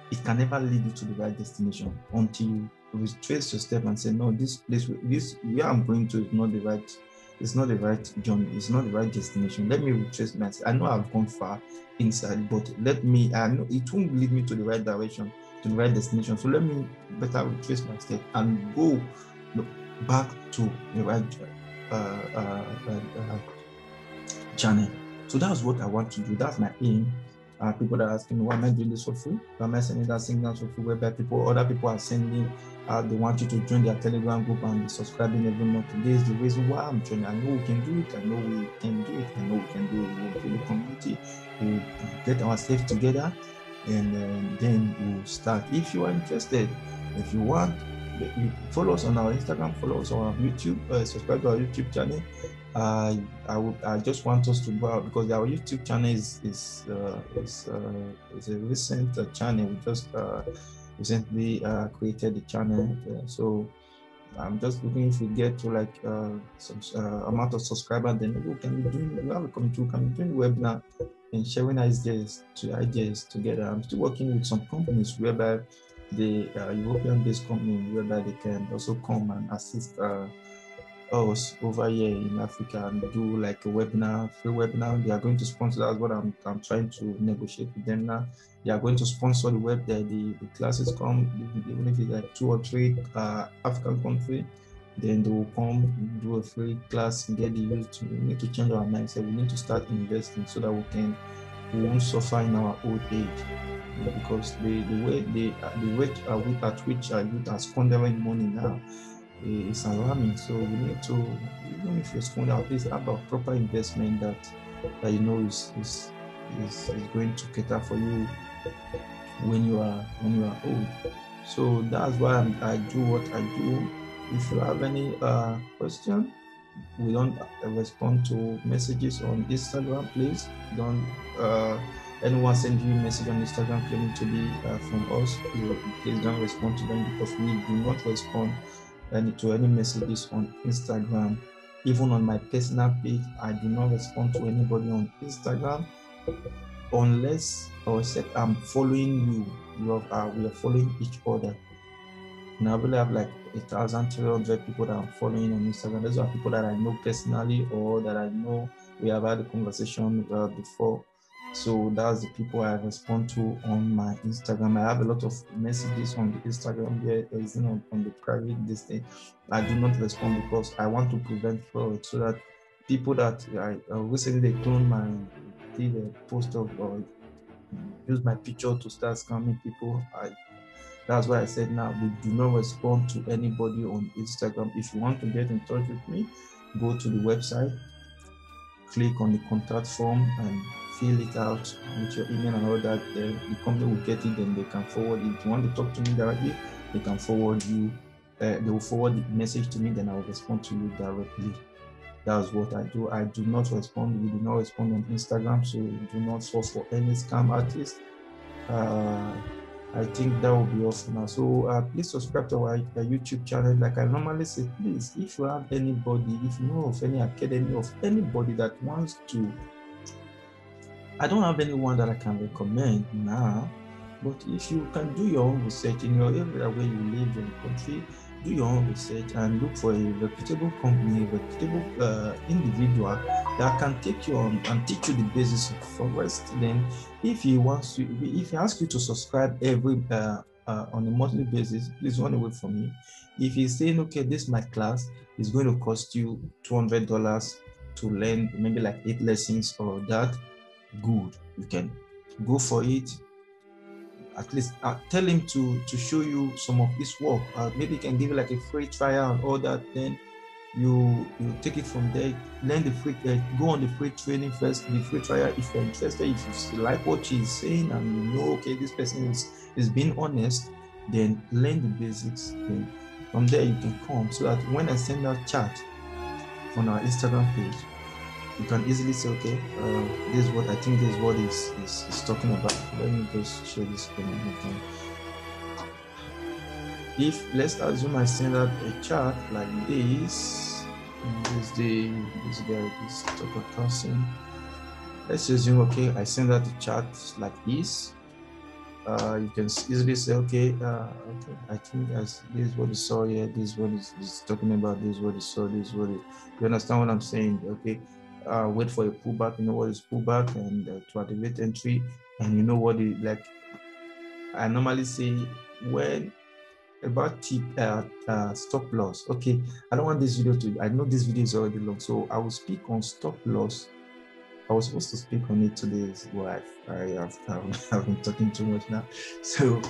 it can never lead you to the right destination until you retrace your step and say, no, this where I'm going to is not the right. It's not the right journey. It's not the right destination. Let me retrace myself. I know I've gone far inside, but I know it won't lead me to the right direction, to the right destination. So let me better retrace my step and go back to the right channel. So that's what I want to do. That's my aim. People that are asking me, why am I doing this for free? Why am I sending that signal for free? Whereby other people are sending, they want you to join their Telegram group and be subscribing every month. This is the reason why I'm joining. I know we can do it. I know we can do it. We'll build a community. We'll get ourselves together, and then we'll start. If you are interested, if you want, you follow us on our Instagram, follow us on our YouTube, subscribe to our YouTube channel. I just want us to go out because our YouTube channel is a recent channel. We just recently created the channel, so I'm just looking if we get to like some amount of subscribers, then we have a community, we can be doing webinar and sharing ideas together. I'm still working with some companies whereby the European-based company whereby they can also come and assist us over here in Africa and do like a webinar, free webinar. They are going to sponsor. That's what I'm trying to negotiate with them now. They are going to sponsor the classes come, even if it's like 2 or 3 African country, then they will come do a free class and get the youth. We need to change our mindset. We need to start investing so that we won't suffer in our old age. Because the rate at which our youth are squandering money now is alarming. So we need to, even if you're squandering, at least have a proper investment that you know is going to cater for you when you are old. So that's why I do what I do. If you have any question, we don't respond to messages on Instagram. Please don't. Anyone send you a message on Instagram claiming to be from us, please don't respond to them, because we do not respond to any messages on Instagram. Even on my personal page, I do not respond to anybody on Instagram unless or except I'm following you. We are following each other. Now I really have like 1,300 people that I'm following on Instagram. Those are people that I know personally or that I know we have had a conversation before. So that's the people I respond to on my Instagram. I have a lot of messages on the Instagram there, on the private this thing. I do not respond because I want to prevent fraud, so that people that recently they cloned my post of or use my picture to start scamming people. That's why I said now we do not respond to anybody on Instagram. If you want to get in touch with me, go to the website, click on the contact form and fill it out with your email and all that. The company will get it, then they can forward it. If you want to talk to me directly, they can forward you. They will forward the message to me, then I will respond to you directly. That's what I do. I do not respond. We do not respond on Instagram, so do not fall for any scam artist. I think that will be all for now. So please subscribe to our YouTube channel. Like I normally say, please, if you have anybody, if you know of any academy of anybody that wants to, I don't have anyone that I can recommend now, but if you can do your own research in your area where you live in the country, do your own research and look for a reputable company, a reputable individual that can take you on and teach you the basis of Forex. Then if he asks you to subscribe every on a monthly basis, please run away from me. If he's saying, okay, this is my class, it's going to cost you $200 to learn maybe like 8 lessons or that, good, you can go for it. At least tell him to show you some of his work. Maybe he can give you like a free trial and all that. Then you take it from there. Learn the free. Go on the free training first. The free trial. If you're interested, if you like what he's saying and you know, okay, this person is being honest, then learn the basics. Then from there you can come, so that when I send out chat on our Instagram page, you can easily say, okay, this is what I think this is what is talking about. Let me just share this screen again. If let's assume I send out a chart like this, this total person. Let's assume, okay, I send out a chart like this. You can easily say, okay, I think this is what you saw here, this is what is talking about, this is what you saw, this is what you understand what I'm saying? Okay. Wait for a pullback, you know what is pullback, and to activate entry, and you know what it like. I normally say when about stop loss. Okay, I don't want this video to, I know this video is already long, so I will speak on stop loss. I was supposed to speak on it today, but I've been talking too much now. So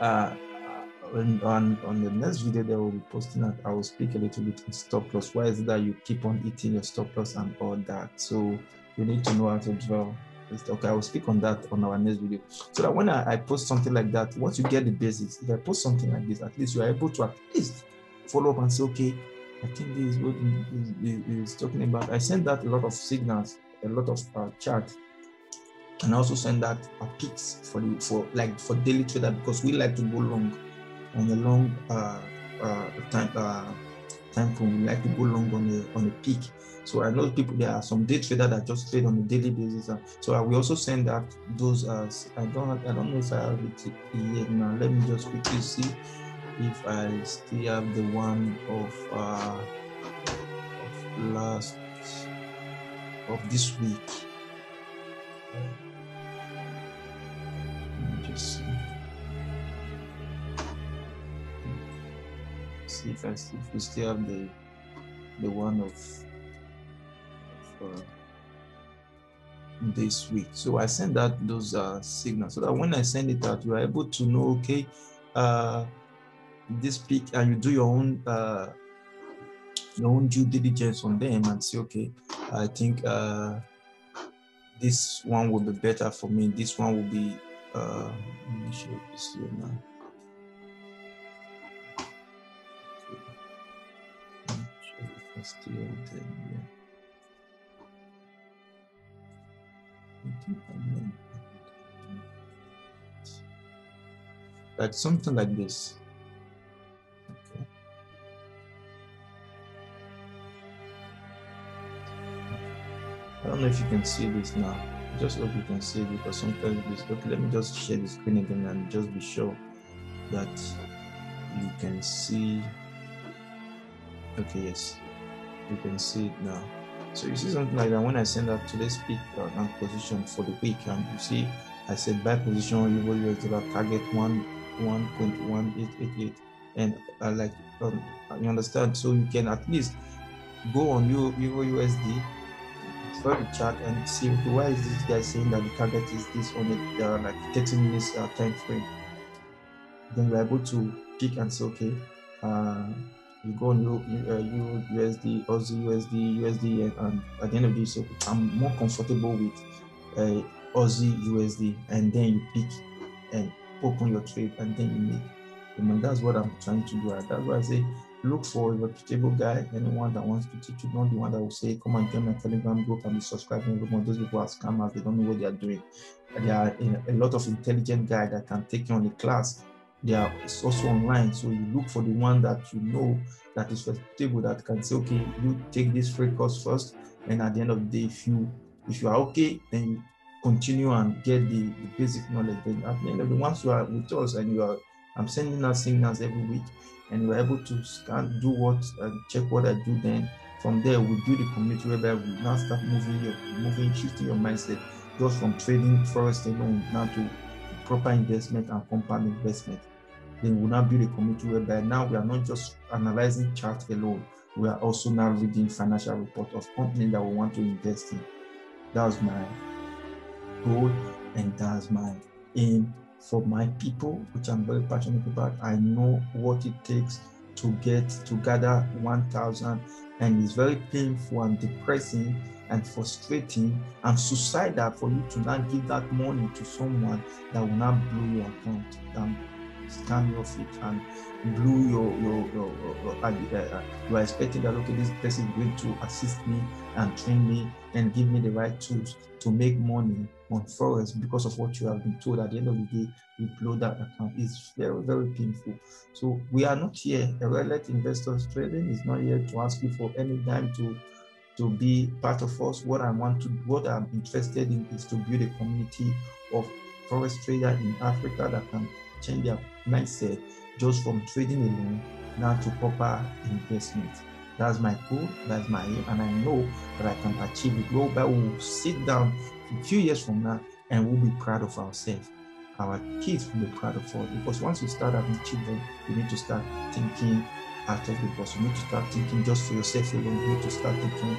on the next video that we'll be posting that, I will speak a little bit on stop loss. Why is it that you keep on eating your stop loss and all that? So you need to know how to draw. Okay, I will speak on that on our next video, so that when I post something like that, once you get the basics, if I post something like this, at least you are able to at least follow up and say, okay, I think this is what is talking about. I send that a lot of signals, a lot of chat, and I also send that peaks for daily trader, because we like to go long on a long time frame. We like to go long on a peak. So I know people, there are some day traders that just trade on a daily basis. So we also send out those. I don't know if I have it yet now. Let me just quickly see if I still have the one of last of this week. Let me just see if we still have the one of this week. So I send out those signals so that when I send it out, you are able to know, okay, this peak, and you do your own due diligence on them and say, okay, I think this one will be better for me. This one will be. Let me show this here now. Still there, like something like this. Okay. I don't know if you can see this now. I just hope you can see it, because sometimes this. Okay, let me just share the screen again and just be sure that you can see. Okay, yes. You can see it now. So you see something like that when I send out today's peak and position for the week, and you see I said buy position Euro US dollar target 1.1888, and you understand. So you can at least go on Euro USD, for the chart, and see, okay, why is this guy saying that the target is this on the like 30 minutes time frame? Then we're able to pick and say, okay, you go on Euro USD, Aussie USD, USD, and at the end of the day, so I'm more comfortable with Aussie USD, and then you pick and open your trade, and then you make. That's what I'm trying to do. That's why I say look for a reputable guy, anyone that wants to teach you, not the one that will say, come and join my Telegram group and be subscribing. Those people are scammers, they don't know what they are doing. There are a lot of intelligent guys that can take you on the class. It's also online, so you look for the one that you know that is reputable, that can say, okay, you take this free course first, and at the end of the day, if you are okay, then you continue and get the basic knowledge. Then at the end of the day, once you are with us and I'm sending out signals every week, and you're able to scan, do what, check what I do, then from there we build a community whereby we now start shifting your mindset just from trading forex alone now to proper investment and compound investment. Then we'll now build a community whereby now we are not just analyzing charts alone, we are also now reading financial report of companies that we want to invest in. That's my goal, and that's my aim for my people, which I'm very passionate about. I know what it takes to gather 1,000, and it's very painful and depressing and frustrating and suicidal for you to not give that money to someone that will not blow your account and scam your feet and blow you are expecting that, okay, this person is going to assist me and train me and give me the right tools to make money on forex because of what you have been told. At the end of the day, you blow that account. It's very, very painful. So we are not here. Irrelevant Investors Trading is not here to ask you for any dime to be part of us. What I'm interested in is to build a community of forex traders in Africa that can change their mindset just from trading alone now to proper investment. That's my goal, that's my aim, and I know that I can achieve it. We will sit down a few years from now and we'll be proud of ourselves. Our kids will be proud of us, because once you start having children, you need to start thinking out of the box. You need to start thinking just for yourself alone. You need to start thinking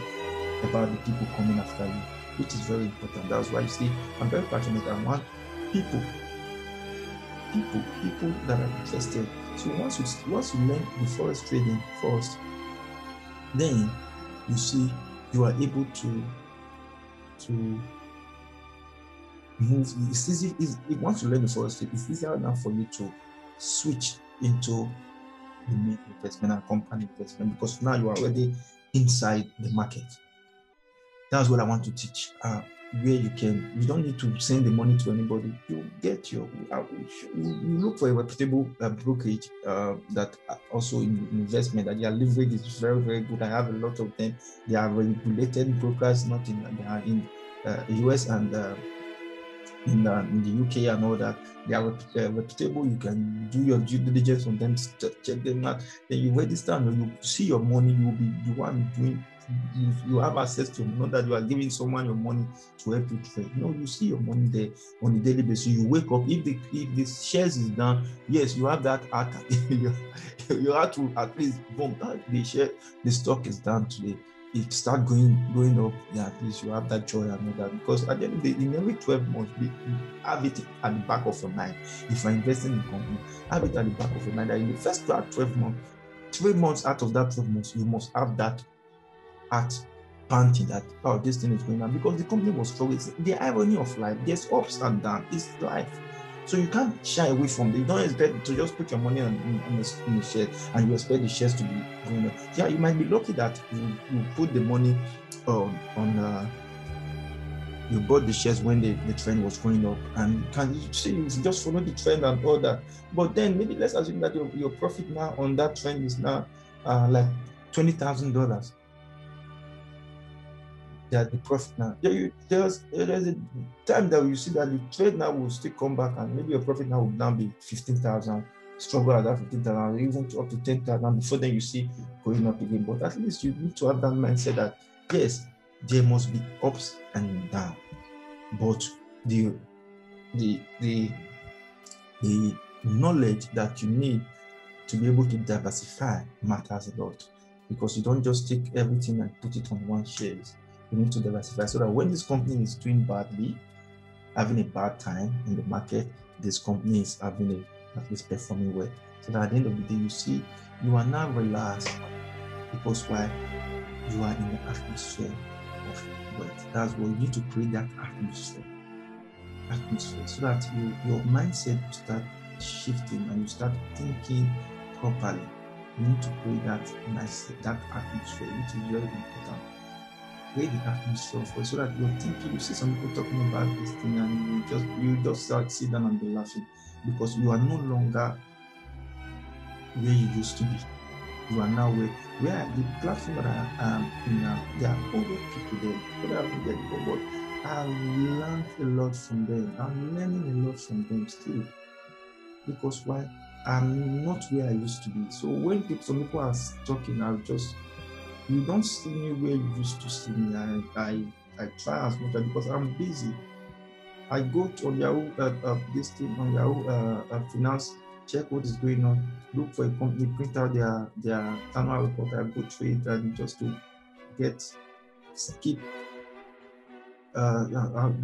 about the people coming after you, which is very important. That's why you see, I'm very passionate. I want people that are interested. So once you learn the forex trading first, then you see you are able to move. It's easy. Once you learn the forex trading, it's easier now for you to switch into the main investment and compound investment, because now you are already inside the market. That's what I want to teach. Where you don't need to send the money to anybody. You get you look for a reputable brokerage that also in investment, that their leverage is very, very good. I have a lot of them. They are regulated brokers, they are in US and in the UK and all that. They are reputable. You can do your due diligence on them, check them out. Then you register and you see your money. You will be the one doing you have access to, not that you are giving someone your money to help you trade. No, you see your money there on a daily basis. You wake up, if the shares is down, yes, you have that heart. You have to at least boom, the stock is down today. It start going up, yeah, at least you have that joy and all that. Because at the end of the day, in every 12 months, you have it at the back of your mind. If you're investing in a company, have it at the back of your mind that in the first 12 months, 3 months out of that 12 months, you must have that heart panting that, oh, this thing is going on, because the company was struggling. The irony of life, there's ups and downs, it's life. So you can't shy away from it. You don't expect to just put your money in the share and you expect the shares to be going up. Yeah, you might be lucky that you put the money you bought the shares when the trend was going up, and you just follow the trend and all that. But then maybe let's assume that your profit now on that trend is now like $20,000. That the profit now. There's a time that you see that the trade now will still come back, and maybe your profit now will now be 15,000. Struggle at that 15,000, even up to 10,000 before then you see going up again. But at least you need to have that mindset that yes, there must be ups and downs, but the knowledge that you need to be able to diversify matters a lot, because you don't just take everything and put it on one share. You need to diversify so that when this company is doing badly, having a bad time in the market, this company is at least performing well. So that at the end of the day, you see, you are now relaxed, because why? You are in the atmosphere of wealth. That's what you need to create, that atmosphere, so that your mindset will start shifting and you start thinking properly. You need to create that mindset, that atmosphere, which is very important. Create the atmosphere for it so that you're thinking. You see some people talking about this thing and you just start sit down and be laughing, because you are no longer where you used to be. You are now where the platform that I am in now, there are older people there, but I've learned a lot from them. I'm learning a lot from them still, because why? I'm not where I used to be. So when some people are talking, you don't see me where you used to see me. I try as much as, because I'm busy. I go to on Yahoo this thing on Yahoo Finance, check what is going on, look for a company, print out their annual report. I go through it and just to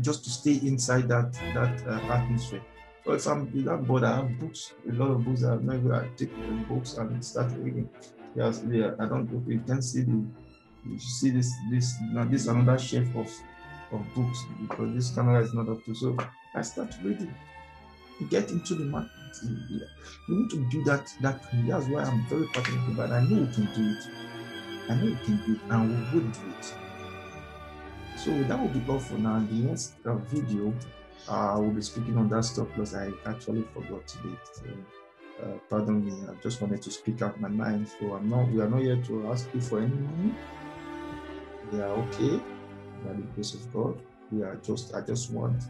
just to stay inside that atmosphere. So if I'm that bored, I have books, a lot of books. I take the books and start reading. Yes, yeah, I don't. You can see you see this now. This another shelf of books, because this camera is not up to. So I start reading. You get into the market. You need to do that. That's why I'm very passionate about it. I know we can do it. And we will do it. So that will be all for now. The next video, we'll be speaking on that stop loss. I actually forgot today. So, pardon me. I just wanted to speak out my mind. So we are not here to ask you for any money. We are okay. By the grace of God. I just want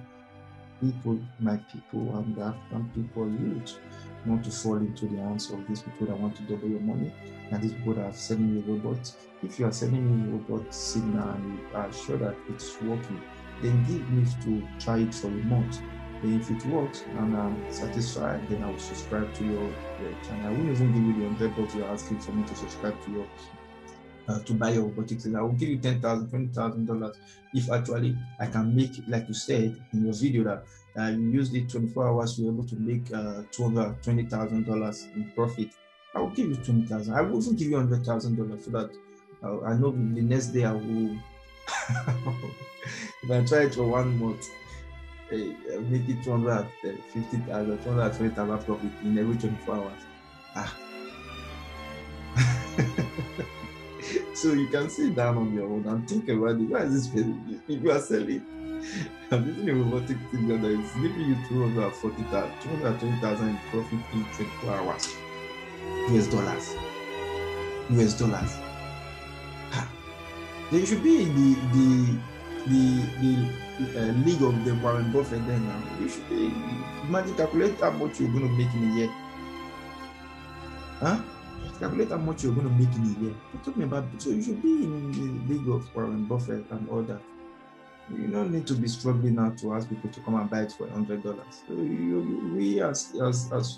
people, my people, and the African people, youth, not to fall into the hands of these people that want to double your money, and these people that are selling you robots. If you are selling me robot signal and you are sure that it's working, then give me to try it for a month. Then if it works and I'm satisfied, then I will subscribe to your channel. I won't even give you the $100 you're asking for me to subscribe to your to buy your robotics. I will give you $10,000, $20,000 if actually I can make, like you said in your video, that you used it 24 hours, you're able to make $20,000 in profit. I will give you $20,000. I will even give you $100,000 so that I know the next day I will. If I try it for 1 month, make it $250,000, $220,000 profit in every 24 hours. So you can sit down on your own and think about it. Why is this people are selling? I'm using a robotic thing that is giving you $220,000 in profit in 24 hours. US dollars. They should be in the league of the Warren Buffett then now. You should be, imagine, calculate how much you're going to make in a year. calculate how much you're going to make in a year. You're talking about, so you should be in the league of Warren Buffett and all that. You don't need to be struggling now to ask people to come and buy it for $100. So we as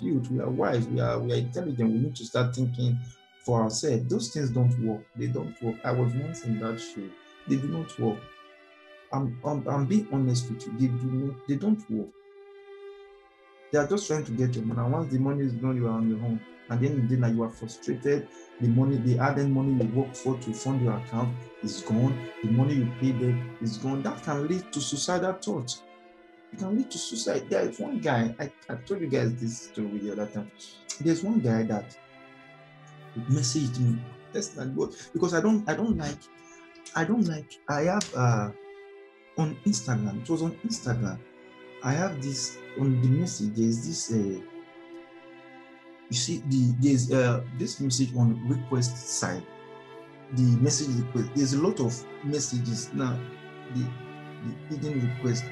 youth, we are wise, we are intelligent. We need to start thinking for ourselves. Those things don't work. They don't work. I was once in that shoe. They do not work. I'm being honest with you. They don't work. They are just trying to get your money. And once the money is gone, you are on your own. And then the day you are frustrated, the added money you work for to fund your account is gone. The money you pay them is gone. That can lead to suicidal thoughts. It can lead to suicide. There is one guy, I told you guys this story the other time. There's one guy that messaged me. That's not good. Because I have on Instagram, it was on Instagram. I have this on the message. There's this you see there's this message on request side. The message request. There's a lot of messages now. The hidden request.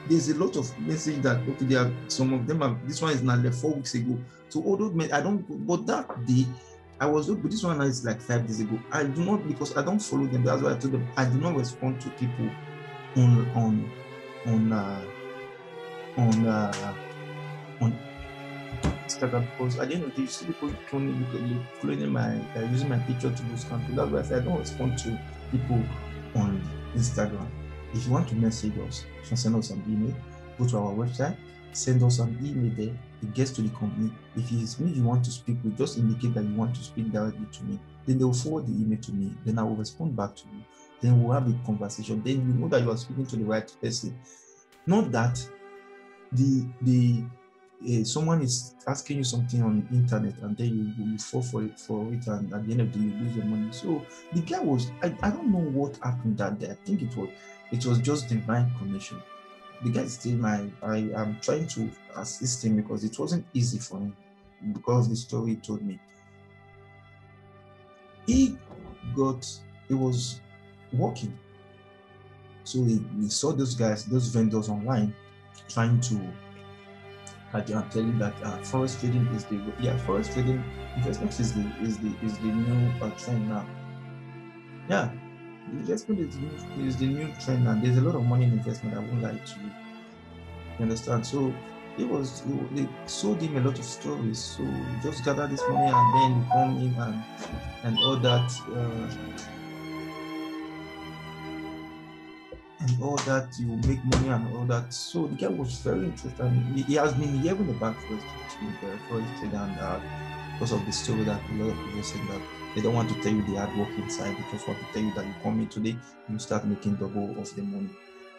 There's a lot of message that okay, there are some of them are, this one is now like 4 weeks ago. So although I don't, but that day I was, but this one is like 5 days ago. I do not, because I don't follow them. That's why I told them I do not respond to people on Instagram, because at the end of the day, you see people following my using my picture to boost content. That's why I said I don't respond to people on Instagram. If you want to message us, you can send us an email. Go to our website, send us an email there. It gets to the company. If it's me you want to speak with, just indicate that you want to speak directly to me. Then they will forward the email to me. Then I will respond back to you. Then we'll have a conversation. Then you know that you are speaking to the right person. Not that someone is asking you something on the internet and then you fall for it, and at the end of the day you lose your money. So the guy was, I don't know what happened that day. I think it was just divine connection. The guy is still I am trying to assist him because it wasn't easy for him because of the story he told me. He was working. So he saw those vendors online trying to tell you that forex trading is forex trading investment is the new trend now. Yeah, investment is the new trend now. There's a lot of money in investment. I won't lie to you. You understand? So they sold him a lot of stories. So you just gather this money and then you come in and all that. And all that, you make money and all that. So the guy was very interested. He has been hearing about forex trading, and because of the story that a lot of people say that they don't want to tell you the hard work inside, they just want to tell you that you come in today, you start making double of the money.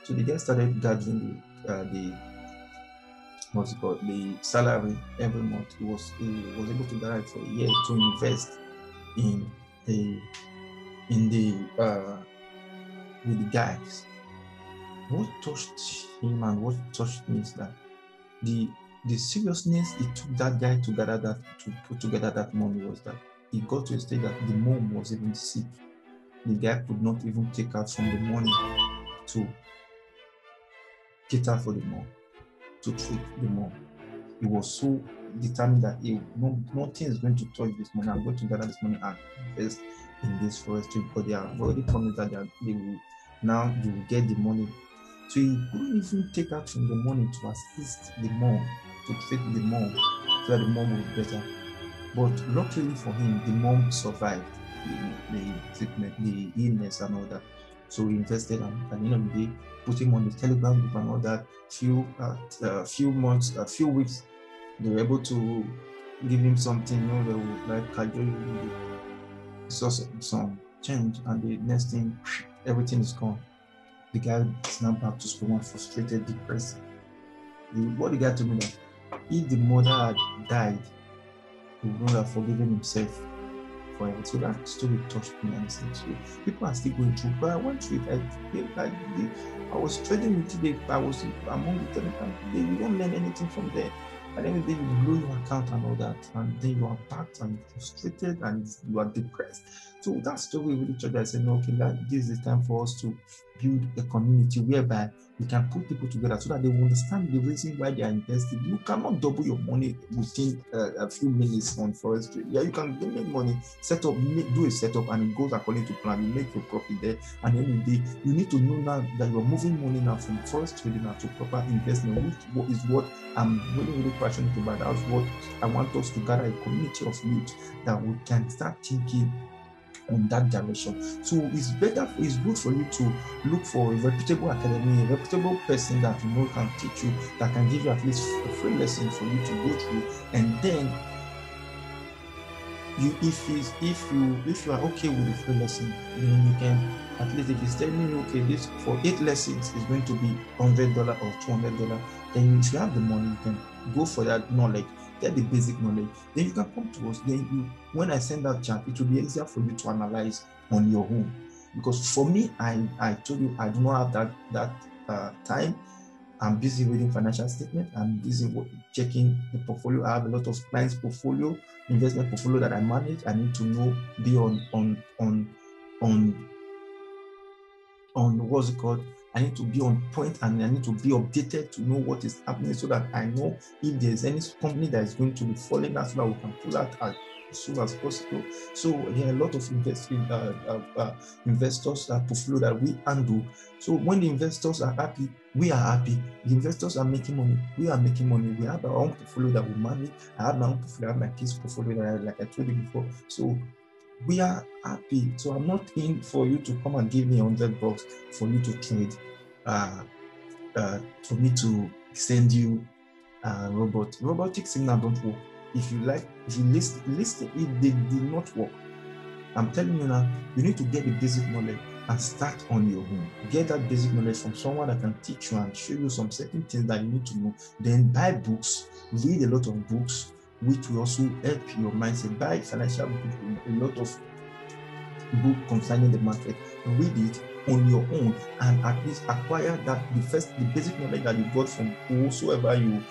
So the guy started gathering the salary every month. He was able to gather it for a year to invest with the guys. What touched him and what touched me is that the seriousness it took that guy to put together that money was that he got to a stage that the mom was even sick. The guy could not even take out from the money to cater for the mom, to treat the mom. He was so determined that nothing is going to touch this money. I'm going to gather this money and invest in this forestry, because they have already promised that they will now you will get the money. So he couldn't even take out from the money to assist the mom, to treat the mom, so that the mom will be better. But luckily for him, the mom survived the treatment, the illness and all that. So he invested, and at the end of the day, put him on the Telegram group and all that. Few weeks, they were able to give him something, they would like cajole, saw some change, and the next thing, everything is gone. The guy is now back to school, frustrated, depressed. What the guy told me that if the mother had died, he would not have forgiven himself for it. So that story touched me, and said, so people are still going through. But I went through it. I was trading with you. I was among the Telegram. You don't learn anything from there. At the end of the day, you blow your account and all that, and then you are backed and frustrated and you are depressed. So that's the way with each other. I said, no, okay, this is the time for us to build a community whereby we can put people together so that they will understand the reason why they are investing. You cannot double your money within a few minutes on forex trade. Yeah, you can make money, do a setup, and it goes according to plan. You make your profit there. And at the end of the day, you need to know now that you're moving money now from forex trading now to proper investment, which is what I'm really, really passionate about. That's what I want us to gather a community of youth that we can start thinking on that direction. So it's good for you to look for a reputable academy, a reputable person that you know can teach you, that can give you at least a free lesson for you to go through. And then if you are okay with the free lesson, then you can, at least if it's telling you, okay, this for 8 lessons is going to be $100 or $200, then if you have the money, you can go for that knowledge. Get the basic knowledge, then you can come to us. Then when I send that chat, it will be easier for you to analyze on your own. Because for me, I told you I do not have that time. I'm busy reading financial statement. I'm busy checking the portfolio. I have a lot of clients' portfolio, investment portfolio that I manage. I need to know, be on what's it called? I need to be on point and I need to be updated to know what is happening so that I know if there's any company that is going to be falling out so that we can pull out as soon as possible. So there are a lot of investors portfolio that we handle. So when the investors are happy, we are happy. The investors are making money, we are making money. We have our own portfolio that we manage. I have my own portfolio, I have my kids' portfolio, like I told you before. So we are happy. So I'm not in for you to come and give me $100 for you to trade, for me to send you robotic signal don't work. If you listen, if they do not work, I'm telling you now, you need to get the basic knowledge and start on your own. Get that basic knowledge from someone that can teach you and show you some certain things that you need to know. Then buy books, read a lot of books, which will also help your mindset. Buy financial books, a lot of book concerning the market, read it on your own, and at least acquire the basic knowledge that you got from whosoever you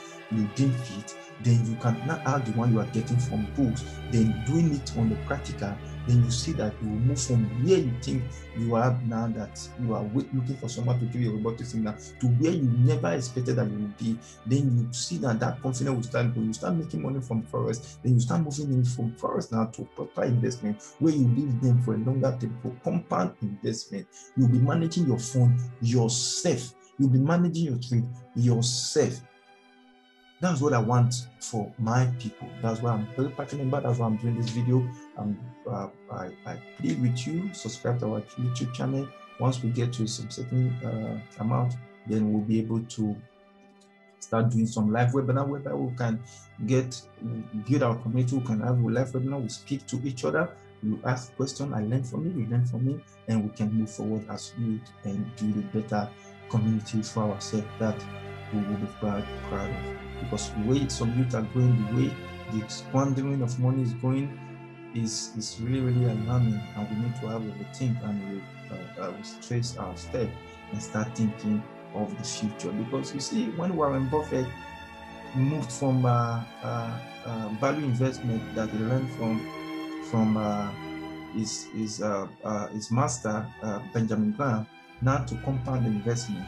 deem fit. Then you can now add the one you are getting from books, then doing it on the practical. Then you see that you will move from where you think you are now, that you are looking for someone to give you a robotic signal, to where you never expected that you would be. Then you see that confidence will start going. You start making money from forex. Then you start moving in from forex now to proper investment, where you leave them for a longer time, for compound investment. You'll be managing your fund yourself. You'll be managing your trade yourself. That's what I want for my people. That's why I'm very passionate about. That's why I'm doing this video. I plead with you, subscribe to our YouTube channel. Once we get to some certain amount, then we'll be able to start doing some live webinar whereby we can build our community. We can have a live webinar. We speak to each other. You ask questions, I learn from you, you learn from me, and we can move forward as youth and build a better community for ourselves that we will be proud of. Because the way some youth are going, the way the squandering of money is going, is really, really alarming, and we need to have a rethink and retrace our step and start thinking of the future. Because you see, when Warren Buffett moved from value investment that he learned from his master Benjamin Graham, now to compound investment,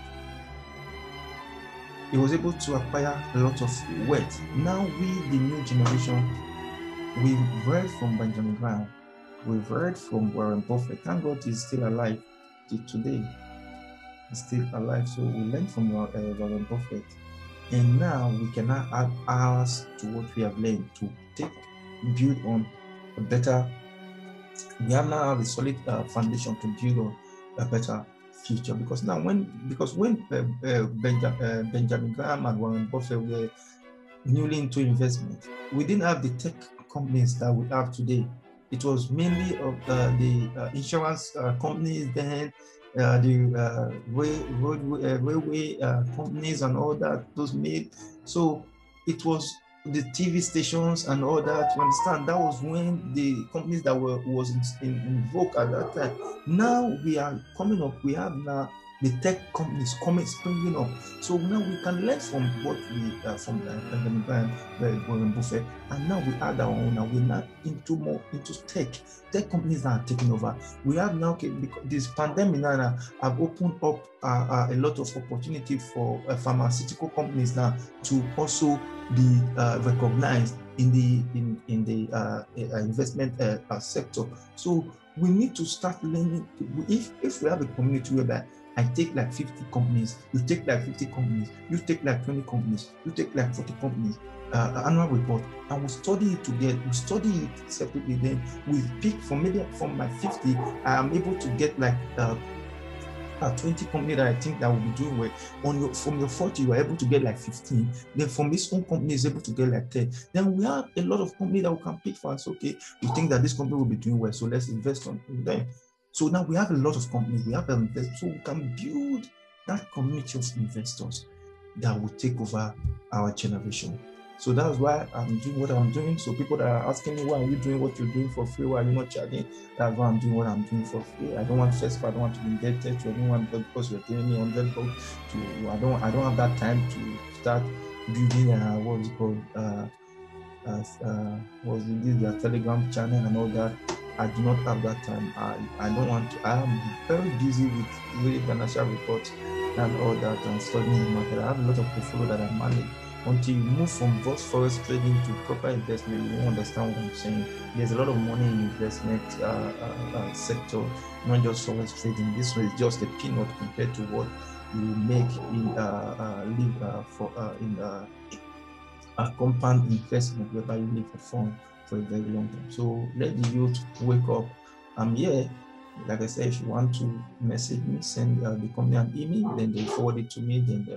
he was able to acquire a lot of wealth. Now we, the new generation, we've read from Benjamin Graham, we've read from Warren Buffett. Thank God he's still alive today. He's still alive. So we learned from Warren Buffett. And now we can now add ours to what we have learned to build on a better. We have now a solid foundation to build on a better future. Because now when Benjamin Graham and Warren Buffett were newly into investment, we didn't have the tech companies that we have today. It was mainly of the insurance companies then, the railway companies and all that, those made. So it was the TV stations and all that. You understand? That was when the companies that was in vogue at that time. Now we are coming up. We have now the tech companies coming springing up. So now we can learn from what we from Warren Buffett, and now we add our own, and we're now into tech. Tech companies that are taking over. We have now, because this pandemic now have opened up a lot of opportunity for pharmaceutical companies now to also be recognized in the investment sector. So we need to start learning. If we have a community whereby I take like 50 companies, you take like 50 companies, you take like 20 companies, you take like 40 companies, annual report, and we study it together, we study it separately, then we pick from my 50, I am able to get like 20 companies that I think that will be doing well. From your 40, you are able to get like 15. Then from this own company is able to get like 10. Then we have a lot of companies that we can pick for us. Okay, we think that this company will be doing well, so let's invest on them. So now we have a lot of companies, we have investors, so we can build that community of investors that will take over our generation. So that's why I'm doing what I'm doing. So people that are asking me, why are you doing what you're doing for free? Why are you not charging? That's why I'm doing what I'm doing for free. I don't want first, I don't want to be indebted to anyone because you're giving me 100 bucks. I don't have that time to start building what's it called their Telegram channel and all that. I do not have that time. I don't want to. I am very busy with reading financial reports and all that and studying the market. I have a lot of portfolio that I manage. Until you move from just forex trading to proper investment, you won't understand what I'm saying. There's a lot of money in investment sector, not just forex trading. This one is just a peanut compared to what you make in a compound investment whereby you live for fun for a very long time. So let the youth wake up. I'm here. Like I said, if you want to message me, send the company an email, then they forward it to me, then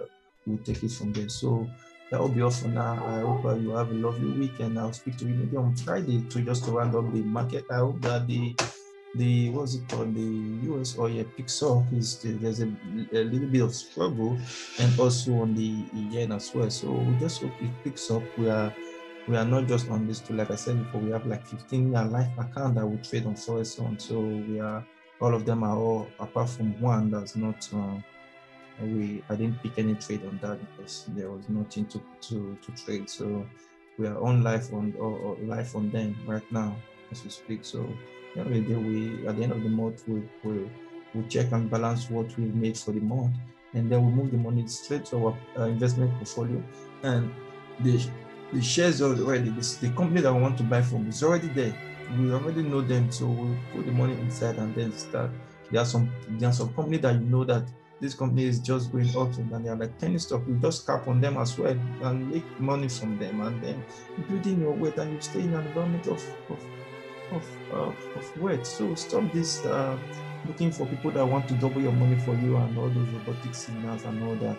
we'll take it from there. So that will be all for now. I hope you have a lovely weekend. I'll speak to you maybe on Friday to round up the market. I hope that the what's it called, the US oil picks up. There's a little bit of struggle, and also on the yen as well. So we just hope it picks up. We are not just on this tool. Like I said before, we have like 15 live account that we trade on Forex on. So all of them are all, apart from one that's not. I didn't pick any trade on that because there was nothing to trade. So we are on live or live on them right now as we speak. So at the end of the month we check and balance what we've made for the month, and then we move the money straight to our investment portfolio. And the shares are already, the company that we want to buy from is already there. We already know them, so we'll put the money inside and then start. There are some companies that you know that this company is just going up and they are like penny stock. We just cap on them as well and make money from them, and then building your weight, and you stay in an environment of weight. So stop this looking for people that want to double your money for you and all those robotic signals and all that.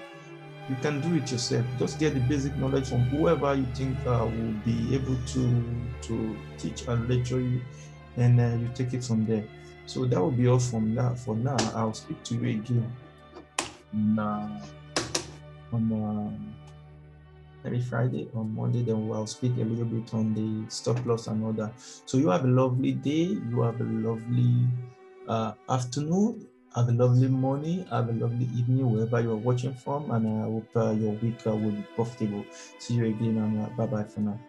You can do it yourself. Just get the basic knowledge from whoever you think will be able to teach and lecture you, and you take it from there. So that will be all from that. For now, I'll speak to you again on every Friday. On Monday, then I'll speak a little bit on the stop loss and all that. So you have a lovely day. You have a lovely afternoon. Have a lovely morning. Have a lovely evening wherever you are watching from, and I hope your week will be profitable. See you again, and bye bye for now.